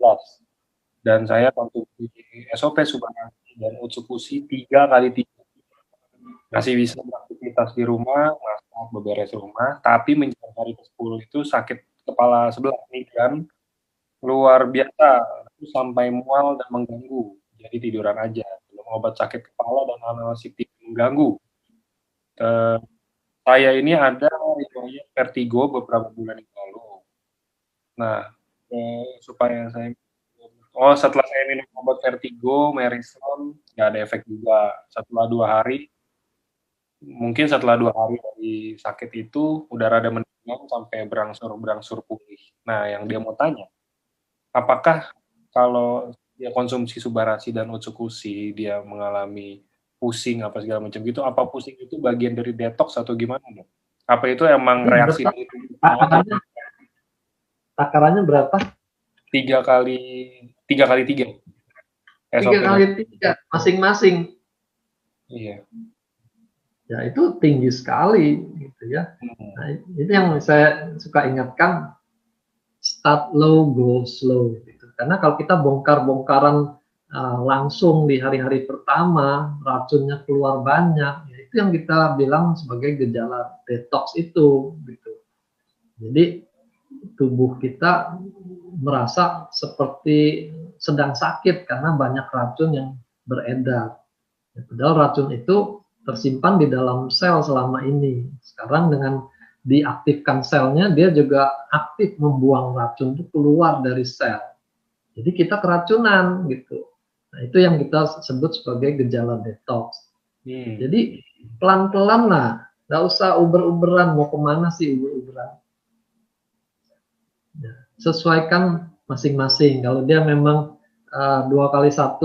dan saya konsumsi SOP Subarasi dan Otsukushi 3x3. Masih bisa beraktivitas di rumah, masak, beberes rumah, tapi menjelang hari ke-10 itu sakit kepala sebelah migran luar biasa, itu sampai mual dan mengganggu. Jadi tiduran aja, belum obat sakit kepala dan analgetik mengganggu. Saya ini ada riwayat vertigo beberapa bulan yang lalu. Nah, supaya saya setelah saya minum obat vertigo, Meriston, nggak ada efek juga. Setelah 2 hari dari sakit itu, udah rada mendingan sampai berangsur pulih. Nah, yang dia mau tanya, apakah kalau dia konsumsi Subarasi dan Otsukushi, dia mengalami pusing apa segala macam gitu, apa pusing itu bagian dari detox atau gimana? Apa itu emang reaksi dari takarannya berapa? 3x3. 3x3 masing-masing. Iya. Ya itu tinggi sekali gitu ya. Nah, itu yang saya suka ingatkan, start low, go slow. Gitu. Karena kalau kita bongkar-bongkaran langsung di hari-hari pertama, racunnya keluar banyak, ya itu yang kita bilang sebagai gejala detox itu. Gitu. Jadi tubuh kita merasa seperti sedang sakit karena banyak racun yang beredar. Padahal racun itu tersimpan di dalam sel selama ini. Sekarang dengan diaktifkan selnya, dia juga aktif membuang racun itu keluar dari sel. Jadi kita keracunan gitu. Nah, itu yang kita sebut sebagai gejala detox. Jadi pelan-pelan lah, nggak usah uber-uberan. Mau kemana sih uber-uberan? Ya, sesuaikan masing-masing. Kalau dia memang 2x1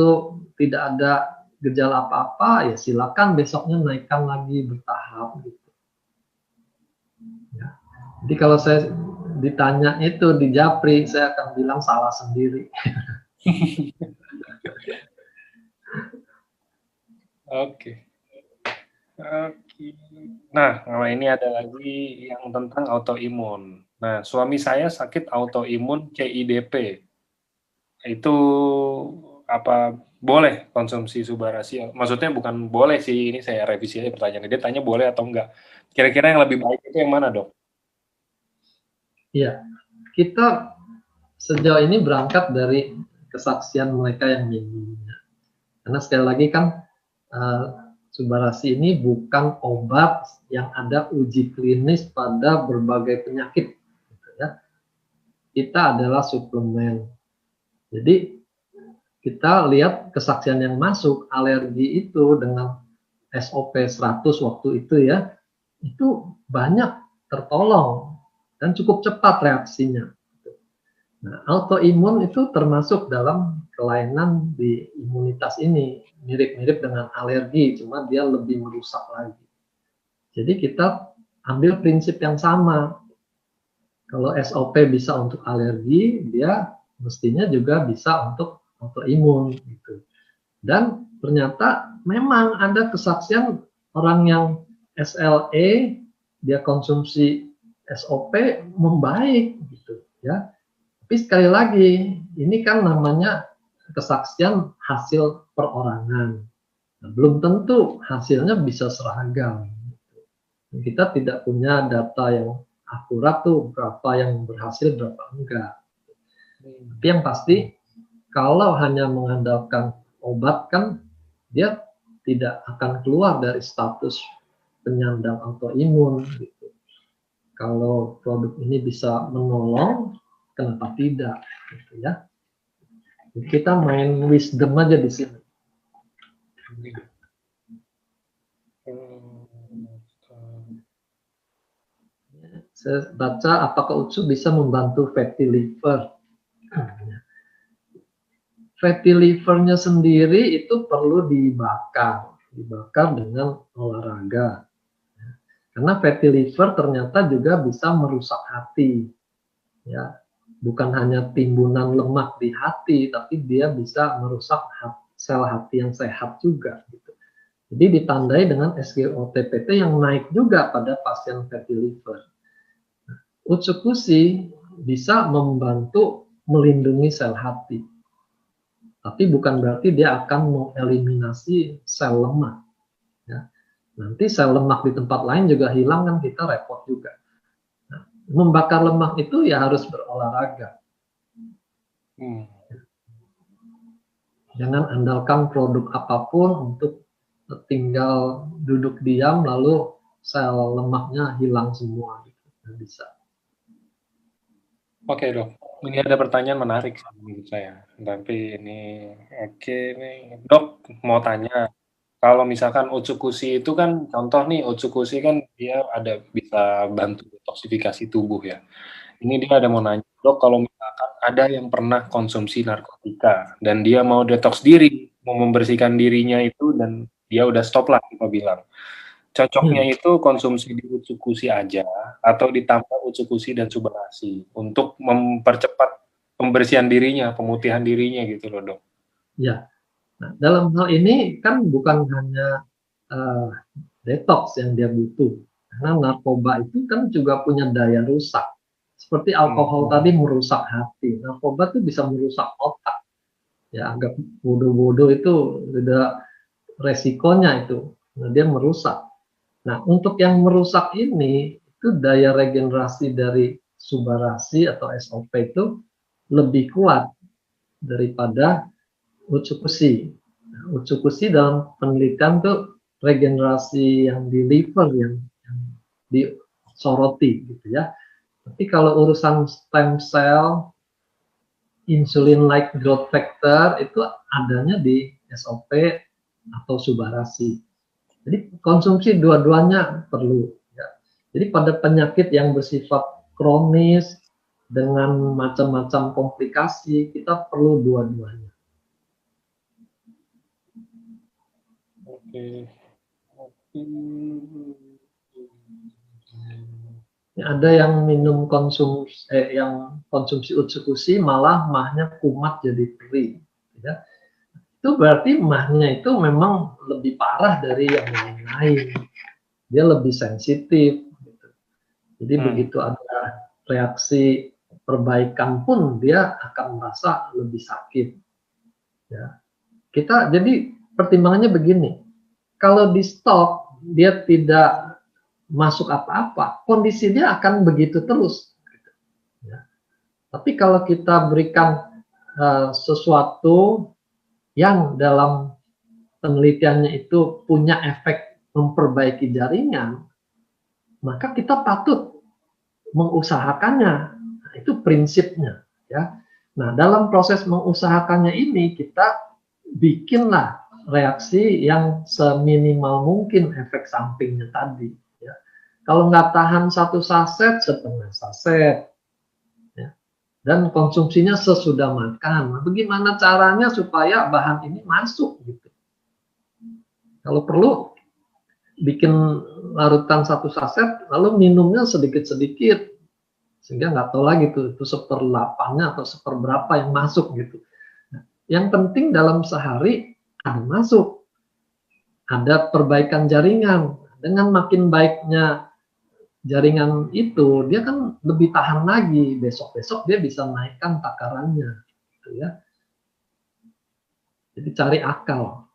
tidak ada gejala apa-apa, ya silakan besoknya naikkan lagi bertahap gitu. Ya. Jadi kalau saya ditanya itu di Japri, saya akan bilang salah sendiri. Oke. Nah, ini ada lagi yang tentang autoimun. Nah, suami saya sakit autoimun CIDP. Itu apa boleh konsumsi Subarashi? Maksudnya bukan boleh sih, ini saya revisi aja pertanyaan. Dia tanya boleh atau enggak. Kira-kira yang lebih baik itu yang mana, Dok? Iya, kita sejauh ini berangkat dari kesaksian mereka yang minumnya. Karena sekali lagi kan Subarashi ini bukan obat yang ada uji klinis pada berbagai penyakit. Gitu ya. Kita adalah suplemen. Jadi kita lihat kesaksian yang masuk, alergi itu dengan SOP 100 waktu itu ya, itu banyak tertolong dan cukup cepat reaksinya. Nah, autoimun itu termasuk dalam kelainan di imunitas ini, mirip-mirip dengan alergi, cuma dia lebih merusak lagi. Jadi kita ambil prinsip yang sama. Kalau SOP bisa untuk alergi, dia mestinya juga bisa untuk autoimun gitu. Dan ternyata memang ada kesaksian orang yang SLE dia konsumsi SOP membaik gitu ya. Tapi sekali lagi ini kan namanya kesaksian hasil perorangan. Nah, belum tentu hasilnya bisa seragam. Kita tidak punya data yang akurat tuh berapa yang berhasil berapa enggak. Tapi yang pasti kalau hanya mengandalkan obat kan dia tidak akan keluar dari status penyandang autoimun gitu. Kalau produk ini bisa menolong, kenapa tidak gitu ya. Jadi kita main wisdom aja di sini. Saya baca apakah UTSU bisa membantu fatty liver. Fatty livernya sendiri itu perlu dibakar dengan olahraga. Karena fatty liver ternyata juga bisa merusak hati. Ya, bukan hanya timbunan lemak di hati, tapi dia bisa merusak sel hati yang sehat juga. Gitu. Jadi ditandai dengan SGOT-PT yang naik juga pada pasien fatty liver. Utsukushi bisa membantu melindungi sel hati. Tapi bukan berarti dia akan mengeliminasi sel lemak. Ya. Nanti sel lemak di tempat lain juga hilang kan kita repot juga. Nah, membakar lemak itu ya harus berolahraga. Jangan andalkan produk apapun untuk tinggal duduk diam lalu sel lemaknya hilang semua. Gitu. Nggak bisa. Oke, Dok. Ini ada pertanyaan menarik menurut saya. Tapi ini nih, Dok mau tanya. Kalau misalkan Utsukushi itu kan contoh nih, Utsukushi kan dia ada bisa bantu detoksifikasi tubuh ya. Ini dia ada mau nanya, Dok, kalau misalkan ada yang pernah konsumsi narkotika dan dia mau detox diri, mau membersihkan dirinya itu dan dia udah stop lah kita bilang. Cocoknya itu konsumsi di Utsukushi aja atau ditambah Utsukushi dan Subarashi untuk mempercepat pembersihan dirinya, pemutihan dirinya gitu loh, Dok. Ya. Nah, dalam hal ini kan bukan hanya detox yang dia butuh. Karena narkoba itu kan juga punya daya rusak. Seperti alkohol tadi merusak hati. Narkoba itu bisa merusak otak. Ya, agak bodoh-bodoh itu udah resikonya itu. Nah, dia merusak. Nah, untuk yang merusak ini, itu daya regenerasi dari Subarashi atau SOP itu lebih kuat daripada Utsukushi. Nah, Utsukushi dalam penelitian tuh regenerasi yang di liver yang disoroti gitu ya. Tapi kalau urusan stem cell, insulin-like growth factor itu adanya di SOP atau Subarasi. Jadi konsumsi dua-duanya perlu. Ya. Jadi pada penyakit yang bersifat kronis dengan macam-macam komplikasi, kita perlu dua-duanya. Oke. Ada yang minum konsumsi Utsukushi malah mahnya kumat jadi perih. Ya. Itu berarti mahnya itu memang lebih parah dari yang lain-lain. Dia lebih sensitif. Gitu. Jadi begitu ada reaksi perbaikan pun dia akan merasa lebih sakit. Ya. Jadi pertimbangannya begini, kalau di stop dia tidak masuk apa-apa, kondisi dia akan begitu terus. Ya. Tapi kalau kita berikan sesuatu yang dalam penelitiannya itu punya efek memperbaiki jaringan, maka kita patut mengusahakannya. Nah, itu prinsipnya. Ya. Nah, dalam proses mengusahakannya ini kita bikinlah reaksi yang seminimal mungkin efek sampingnya tadi. Ya. Kalau nggak tahan 1 saset, setengah saset. Ya. Dan konsumsinya sesudah makan. Nah, bagaimana caranya supaya bahan ini masuk? Gitu. Kalau perlu, bikin larutan 1 saset, lalu minumnya sedikit-sedikit. Sehingga nggak tahu lagi tuh, itu 1/8-nya atau 1/berapa yang masuk gitu. Nah, yang penting dalam sehari ada masuk, ada perbaikan jaringan. Dengan makin baiknya jaringan itu, dia kan lebih tahan lagi. Besok-besok dia bisa naikkan takarannya, gitu ya. Jadi cari akal.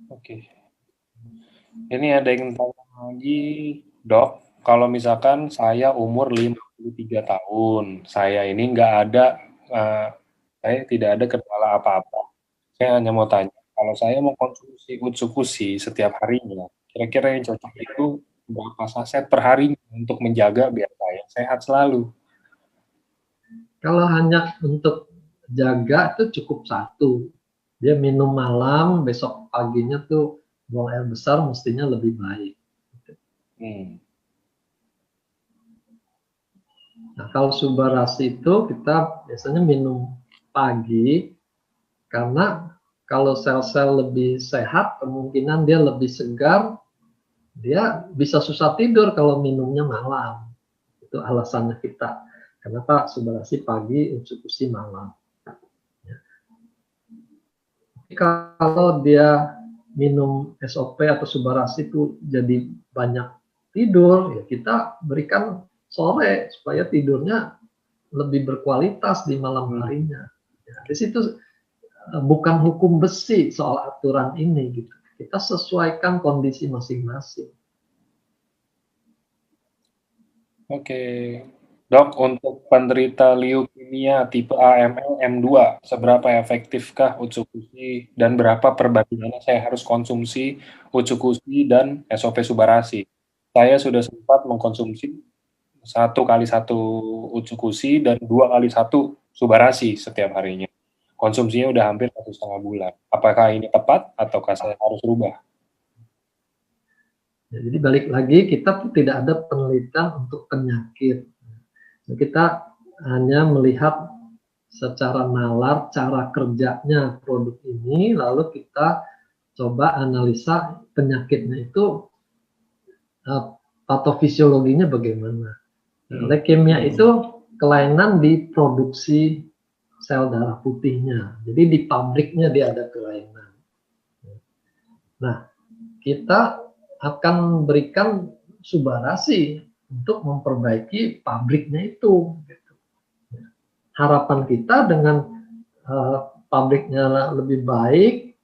Oke. Ini ada yang tanya lagi, Dok. Kalau misalkan saya umur 53 tahun, saya ini saya tidak ada kendala apa-apa. Saya hanya mau tanya, kalau saya mau konsumsi Utsukushi setiap harinya, kira-kira yang cocok itu berapa saset per hari untuk menjaga biar saya sehat selalu? Kalau hanya untuk jaga itu cukup 1. Dia minum malam, besok paginya tuh buang air besar mestinya lebih baik. Nah, kalau Subarasi itu kita biasanya minum pagi, karena kalau sel-sel lebih sehat, kemungkinan dia lebih segar, dia bisa susah tidur kalau minumnya malam. Itu alasannya kita. Kenapa Subarasi pagi, Utsukushi malam. Ya. Kalau dia minum SOP atau Subarasi itu jadi banyak tidur, ya kita berikan sore supaya tidurnya lebih berkualitas di malam harinya. Ya, di situ bukan hukum besi soal aturan ini gitu. Kita sesuaikan kondisi masing-masing. Oke. Dok, untuk penderita leukemia tipe AML M2, seberapa efektifkah Utsukushi dan berapa perbandingannya saya harus konsumsi Utsukushi dan SOP Subarasi? Saya sudah sempat mengkonsumsi 1x1 Utsukushi dan 2x1 Subarasi setiap harinya. Konsumsinya udah hampir 1,5 bulan. Apakah ini tepat ataukah saya harus rubah? Ya, jadi balik lagi, kita tidak ada penelitian untuk penyakit. Kita hanya melihat secara nalar cara kerjanya produk ini, lalu kita coba analisa penyakitnya itu patofisiologinya bagaimana. Leukemia itu kelainan di produksi sel darah putihnya, jadi di pabriknya dia ada kelainan. Nah, kita akan berikan Subarasi untuk memperbaiki pabriknya itu. Harapan kita dengan pabriknya lebih baik,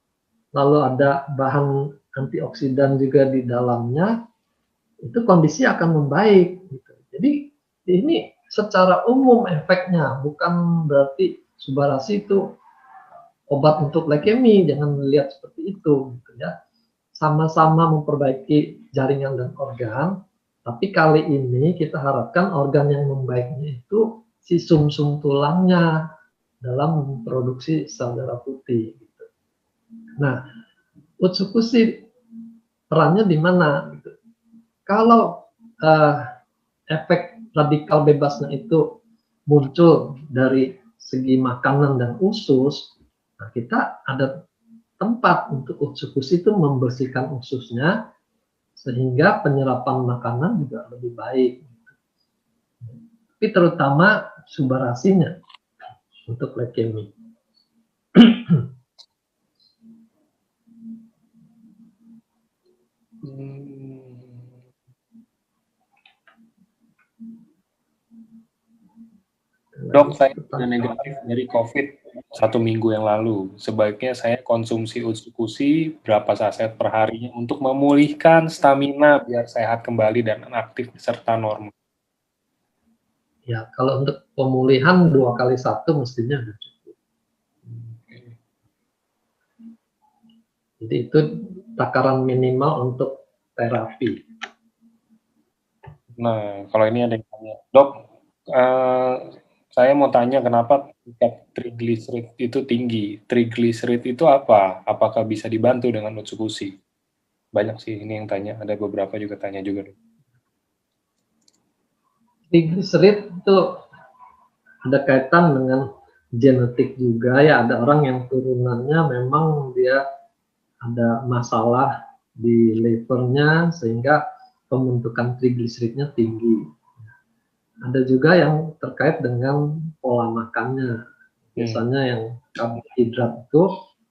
lalu ada bahan antioksidan juga di dalamnya, itu kondisi akan membaik. Gitu. Jadi ini secara umum efeknya, bukan berarti Subarasi itu obat untuk leukemia, jangan melihat seperti itu. Gitu ya. sama-sama memperbaiki jaringan dan organ, tapi kali ini kita harapkan organ yang membaiknya itu si sumsum tulangnya dalam memproduksi sel darah putih. Gitu. Nah, Utsukushi perannya di mana? Gitu. Kalau efek radikal bebasnya itu muncul dari segi makanan dan usus, nah kita ada tempat untuk Utsukushi itu membersihkan ususnya sehingga penyerapan makanan juga lebih baik. Tapi terutama subarasinya untuk leukemia. Dok, saya sudah negatif dari COVID 1 minggu yang lalu. Sebaiknya saya konsumsi Utsukushi berapa saset per harinya untuk memulihkan stamina biar sehat kembali dan aktif serta normal. Ya, kalau untuk pemulihan 2x1 mestinya sudah cukup. Jadi itu takaran minimal untuk terapi. Nah, kalau ini ada yang tanya, Dok, saya mau tanya kenapa tingkat trigliserid itu tinggi. Trigliserid itu apa? Apakah bisa dibantu dengan Utsukushi? Banyak sih ini yang tanya, ada beberapa juga tanya juga. Trigliserid itu ada kaitan dengan genetik juga ya. Ada orang yang turunannya memang dia ada masalah di livernya sehingga pembentukan trigliseridnya tinggi. Ada juga yang terkait dengan pola makannya. Biasanya yang karbohidrat itu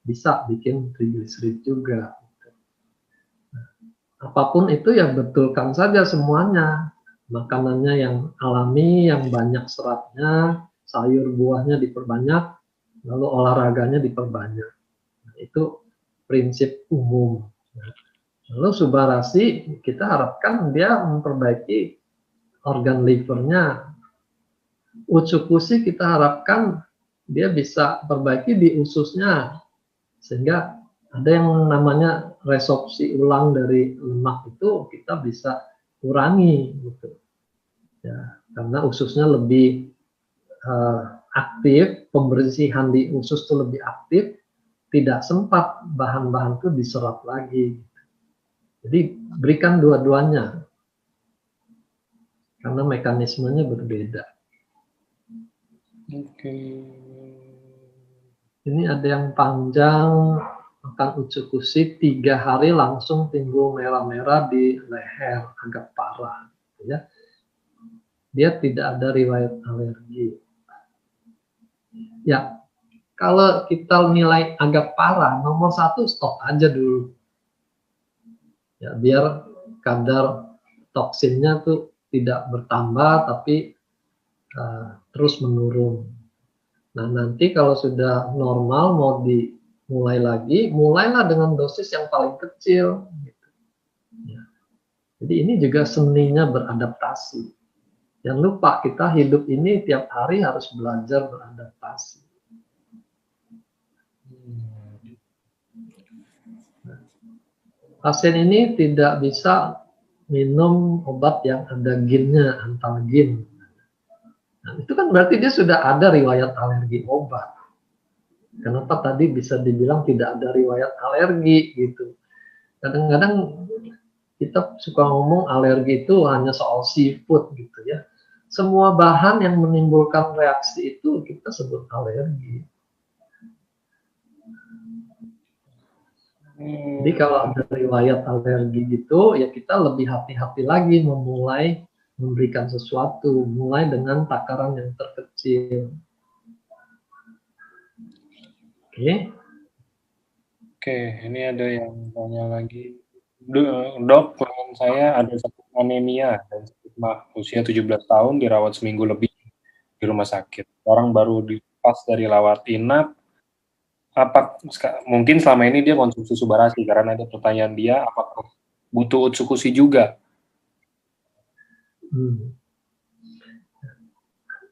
bisa bikin trigliserid juga. Apapun itu ya betulkan saja semuanya. Makanannya yang alami, yang banyak seratnya, sayur buahnya diperbanyak, lalu olahraganya diperbanyak. Nah, itu prinsip umum. Lalu subarasi kita harapkan dia memperbaiki organ livernya. Utsukushi kita harapkan dia bisa perbaiki di ususnya sehingga ada yang namanya resorpsi ulang dari lemak itu kita bisa kurangi gitu ya, karena ususnya lebih aktif, pembersihan di usus itu lebih aktif, tidak sempat bahan-bahan itu diserap lagi. Jadi berikan dua-duanya karena mekanismenya berbeda. Oke. Ini ada yang panjang, makan Utsukushi 3 hari langsung timbul merah-merah di leher, agak parah. Ya. Dia tidak ada riwayat alergi. Ya, kalau kita nilai agak parah, nomor 1 stop aja dulu. Ya, biar kadar toksinnya tuh tidak bertambah, tapi terus menurun. Nah, nanti kalau sudah normal mau dimulai lagi, mulailah dengan dosis yang paling kecil. Gitu. Ya. Jadi ini juga seninya beradaptasi. Jangan lupa kita hidup ini tiap hari harus belajar beradaptasi. Nah, pasien ini tidak bisa minum obat yang ada ginnya, antalgin. Nah, itu kan berarti dia sudah ada riwayat alergi obat. Kenapa tadi bisa dibilang tidak ada riwayat alergi gitu. Kadang-kadang kita suka ngomong alergi itu hanya soal seafood gitu ya. Semua bahan yang menimbulkan reaksi itu kita sebut alergi. Jadi kalau ada riwayat alergi gitu, ya kita lebih hati-hati lagi memulai memberikan sesuatu, mulai dengan takaran yang terkecil. Oke, ini ada yang tanya lagi. Dok, klien saya ada sakit anemia dan sakit mah usia 17 tahun dirawat seminggu lebih di rumah sakit. Orang baru dilepas dari rawat inap. Mungkin selama ini dia konsumsi subarasi karena ada pertanyaan dia apakah butuh Utsukushi juga?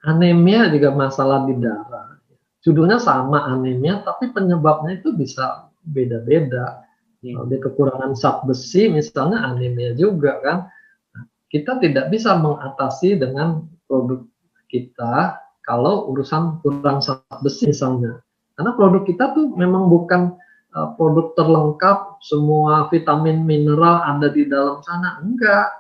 Anemia juga masalah di darah. Judulnya sama anemia, tapi penyebabnya itu bisa beda-beda. Kalau dia kekurangan zat besi, misalnya anemia juga kan. Nah, kita tidak bisa mengatasi dengan produk kita kalau urusan kurang zat besi misalnya. Karena produk kita tuh memang bukan produk terlengkap, semua vitamin mineral ada di dalam sana. Enggak.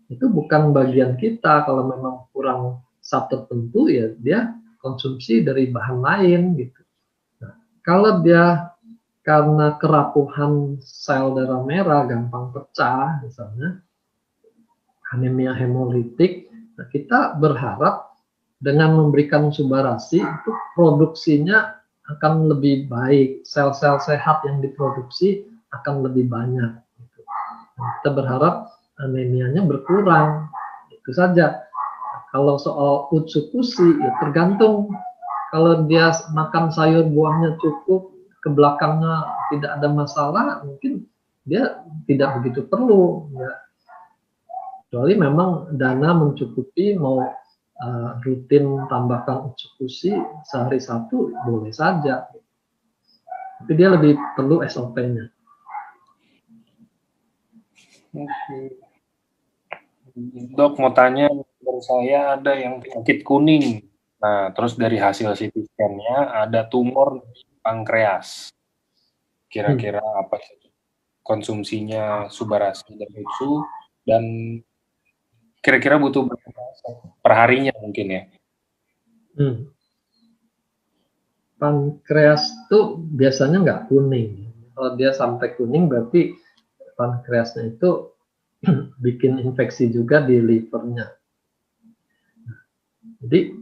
Itu bukan bagian kita. Kalau memang kurang zat tertentu, ya dia konsumsi dari bahan lain gitu. Nah, kalau dia karena kerapuhan sel darah merah gampang pecah misalnya, anemia hemolitik, nah kita berharap dengan memberikan subarasi itu produksinya akan lebih baik, sel-sel sehat yang diproduksi akan lebih banyak gitu. Nah, kita berharap anemianya berkurang, itu saja. Kalau soal utsukushi, ya tergantung. Kalau dia makan sayur buahnya cukup, ke belakangnya tidak ada masalah, mungkin dia tidak begitu perlu. Ya. Kecuali memang dana mencukupi, mau rutin tambahkan utsukushi sehari satu, boleh saja. Tapi dia lebih perlu SOP-nya. Dok, mau tanya, menurut saya ada yang penyakit kuning. Nah, terus dari hasil CT scan-nya ada tumor di pankreas. Kira-kira apa sih konsumsinya subarasi dan utsu, dan kira-kira butuh berapa perharinya mungkin ya? Pankreas tuh biasanya nggak kuning. Kalau dia sampai kuning berarti pankreasnya itu bikin infeksi juga di livernya. Jadi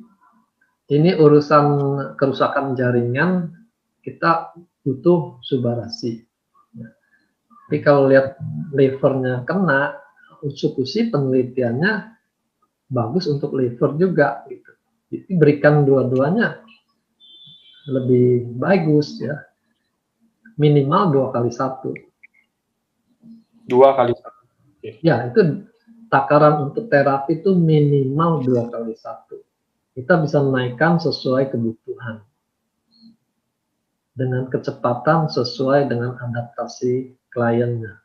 ini urusan kerusakan jaringan, kita butuh subarasi. Tapi kalau lihat livernya kena, utsukushi penelitiannya bagus untuk liver juga. Gitu. Jadi berikan dua-duanya lebih bagus ya. Minimal 2 kali 1. 2 kali 1. Ya, itu takaran untuk terapi itu minimal 2 kali 1. Kita bisa menaikkan sesuai kebutuhan. Dengan kecepatan sesuai dengan adaptasi kliennya.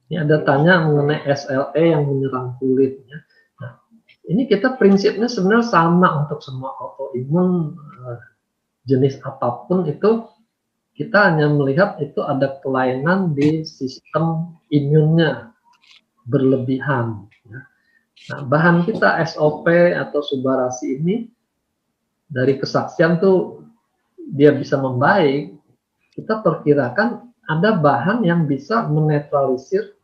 Ini ada tanya mengenai SLE yang menyerang kulit. Ya. Nah, ini kita prinsipnya sebenarnya sama untuk semua autoimun jenis apapun itu. Kita hanya melihat itu ada kelainan di sistem imunnya berlebihan. Ya. Nah, bahan kita SOP atau subarasi ini dari kesaksian tuh dia bisa membaik, kita perkirakan ada bahan yang bisa menetralisir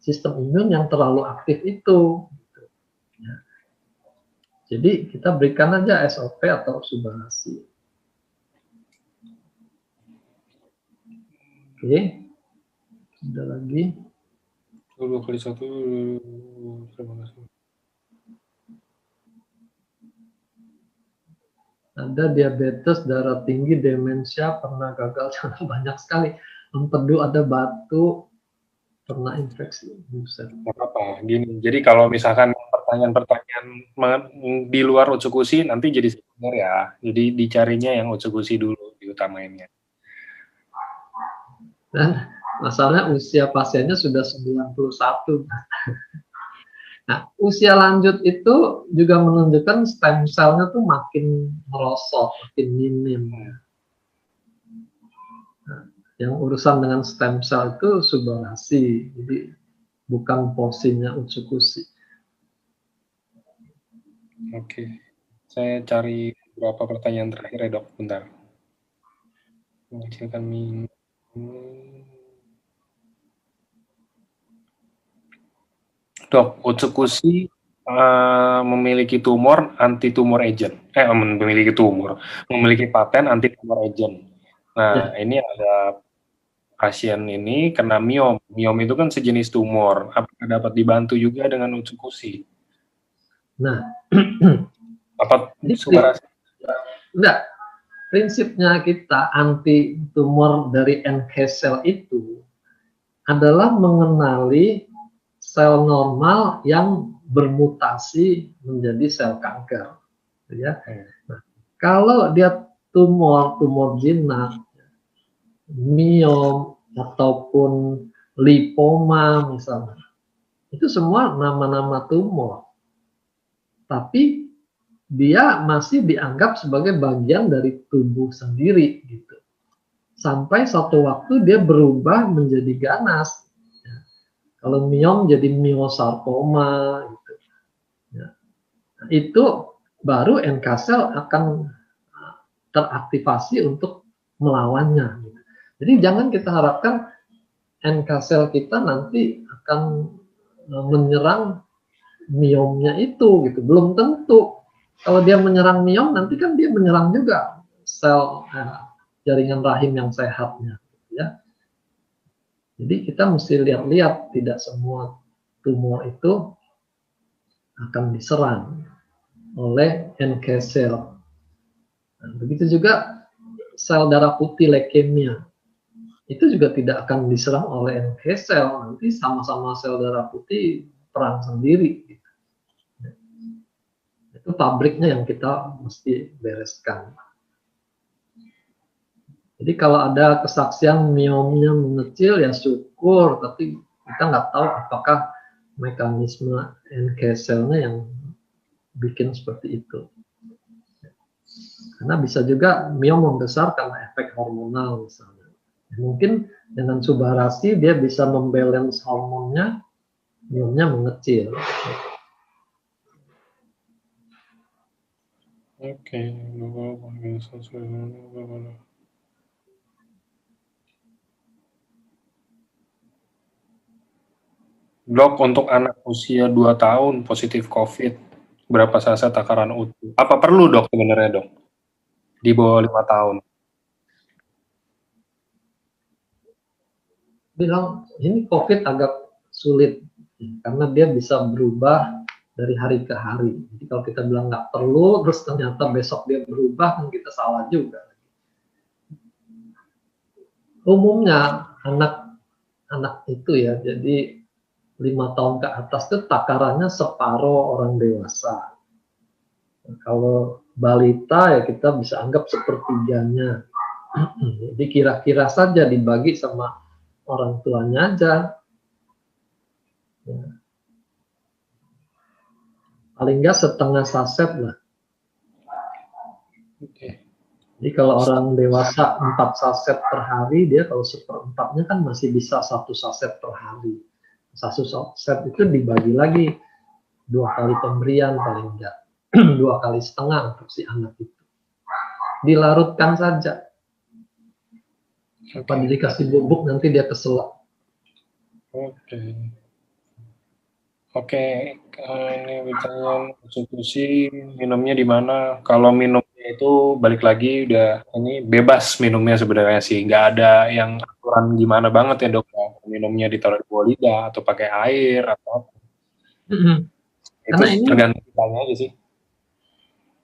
sistem imun yang terlalu aktif itu. Ya. Jadi kita berikan aja SOP atau subarasi. Oke, ada lagi. 2 kali 1, terima kasih. Ada diabetes, darah tinggi, demensia, pernah gagal banyak sekali. Empedu, ada batu, pernah infeksi. Nggak apa-apa, gini. Jadi kalau misalkan pertanyaan-pertanyaan di luar utsukushi nanti jadi sekunder ya. Jadi dicarinya yang utsukushi dulu, diutamainnya. Dan masalahnya usia pasiennya sudah 91. Nah, usia lanjut itu juga menunjukkan stem cell-nya tuh makin merosot, makin minim. Nah, yang urusan dengan stem cell itu subarasi, jadi bukan porsinya utsukushi. Oke, saya cari beberapa pertanyaan terakhir ya dok, bentar. Mengecilkan minum. Dok, utsukushi memiliki tumor anti-tumor agent. Memiliki paten anti-tumor agent. Nah, ini ada pasien ini kena miom. Miom itu kan sejenis tumor. Apakah dapat dibantu juga dengan utsukushi? Nah, apa subarasi? Enggak. Prinsipnya kita anti tumor dari NK cell itu adalah mengenali sel normal yang bermutasi menjadi sel kanker. Ya. Nah, kalau dia tumor jinak, miom, ataupun lipoma misalnya. Itu semua nama-nama tumor. Tapi dia masih dianggap sebagai bagian dari tubuh sendiri gitu. Sampai satu waktu dia berubah menjadi ganas. Ya. Kalau miom jadi miosarkoma gitu. Ya. Nah, itu baru NK sel akan teraktivasi untuk melawannya. Gitu. Jadi jangan kita harapkan NK sel kita nanti akan menyerang miomnya itu gitu. Belum tentu. Kalau dia menyerang miom, nanti kan dia menyerang juga sel jaringan rahim yang sehatnya. Ya. Jadi kita mesti lihat-lihat, tidak semua tumor itu akan diserang oleh NK sel. Nah, begitu juga sel darah putih leukemia. Itu juga tidak akan diserang oleh NK sel. Nanti sama-sama sel darah putih perang sendiri. Gitu. Itu pabriknya yang kita mesti bereskan. Jadi kalau ada kesaksian miomnya mengecil ya syukur, tapi kita nggak tahu apakah mekanisme NK selnya yang bikin seperti itu. Karena bisa juga miom membesar karena efek hormonal misalnya. Mungkin dengan subarasi dia bisa membalance hormonnya, miomnya mengecil. Oke. Dok, untuk anak usia 2 tahun positif COVID, berapa saset takaran utuh? Apa perlu dok sebenarnya dok? Di bawah 5 tahun. Bilang ini COVID agak sulit karena dia bisa berubah dari hari ke hari. Jadi kalau kita bilang nggak perlu, terus ternyata besok dia berubah, kan kita salah juga. Umumnya anak itu ya, jadi 5 tahun ke atas itu takarannya separuh orang dewasa. Kalau balita ya kita bisa anggap sepertiganya. Jadi kira-kira saja dibagi sama orang tuanya aja. Ya. Paling nggak setengah saset lah. Oke. Jadi kalau orang dewasa 4 saset per hari, dia kalau seperempatnya kan masih bisa 1 saset per hari. 1 saset itu dibagi lagi 2 kali pemberian paling enggak. 2 kali setengah untuk si anak itu. Dilarutkan saja. Apa dikasih bubuk nanti dia keselak. Oke, ini bertanya institusi minumnya di mana? Kalau minumnya itu balik lagi udah ini bebas minumnya sebenarnya sih, nggak ada yang aturan gimana banget ya dok. Minumnya ditaruh di bawah lidah atau pakai air atau apa. Itu tergantung kitanya aja sih.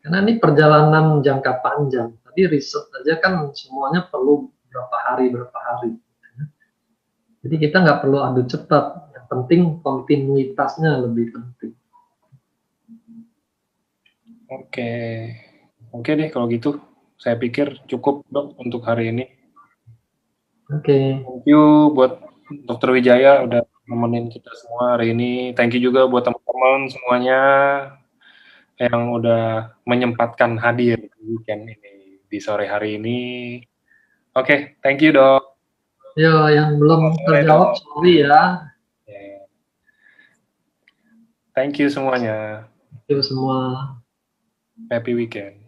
Karena ini perjalanan jangka panjang. Tadi riset aja kan semuanya perlu berapa hari. Jadi kita nggak perlu adu cepat. Yang penting kontinuitasnya lebih penting. Oke deh kalau gitu. Saya pikir cukup dok untuk hari ini. Oke. Thank you buat Dr. Wijaya udah nemenin kita semua hari ini. Thank you juga buat teman-teman semuanya yang udah menyempatkan hadir di weekend ini di sore hari ini. Oke, thank you dok. Yo, yang belum terjawab sorry ya. Thank you semuanya. Thank you semua. Happy weekend.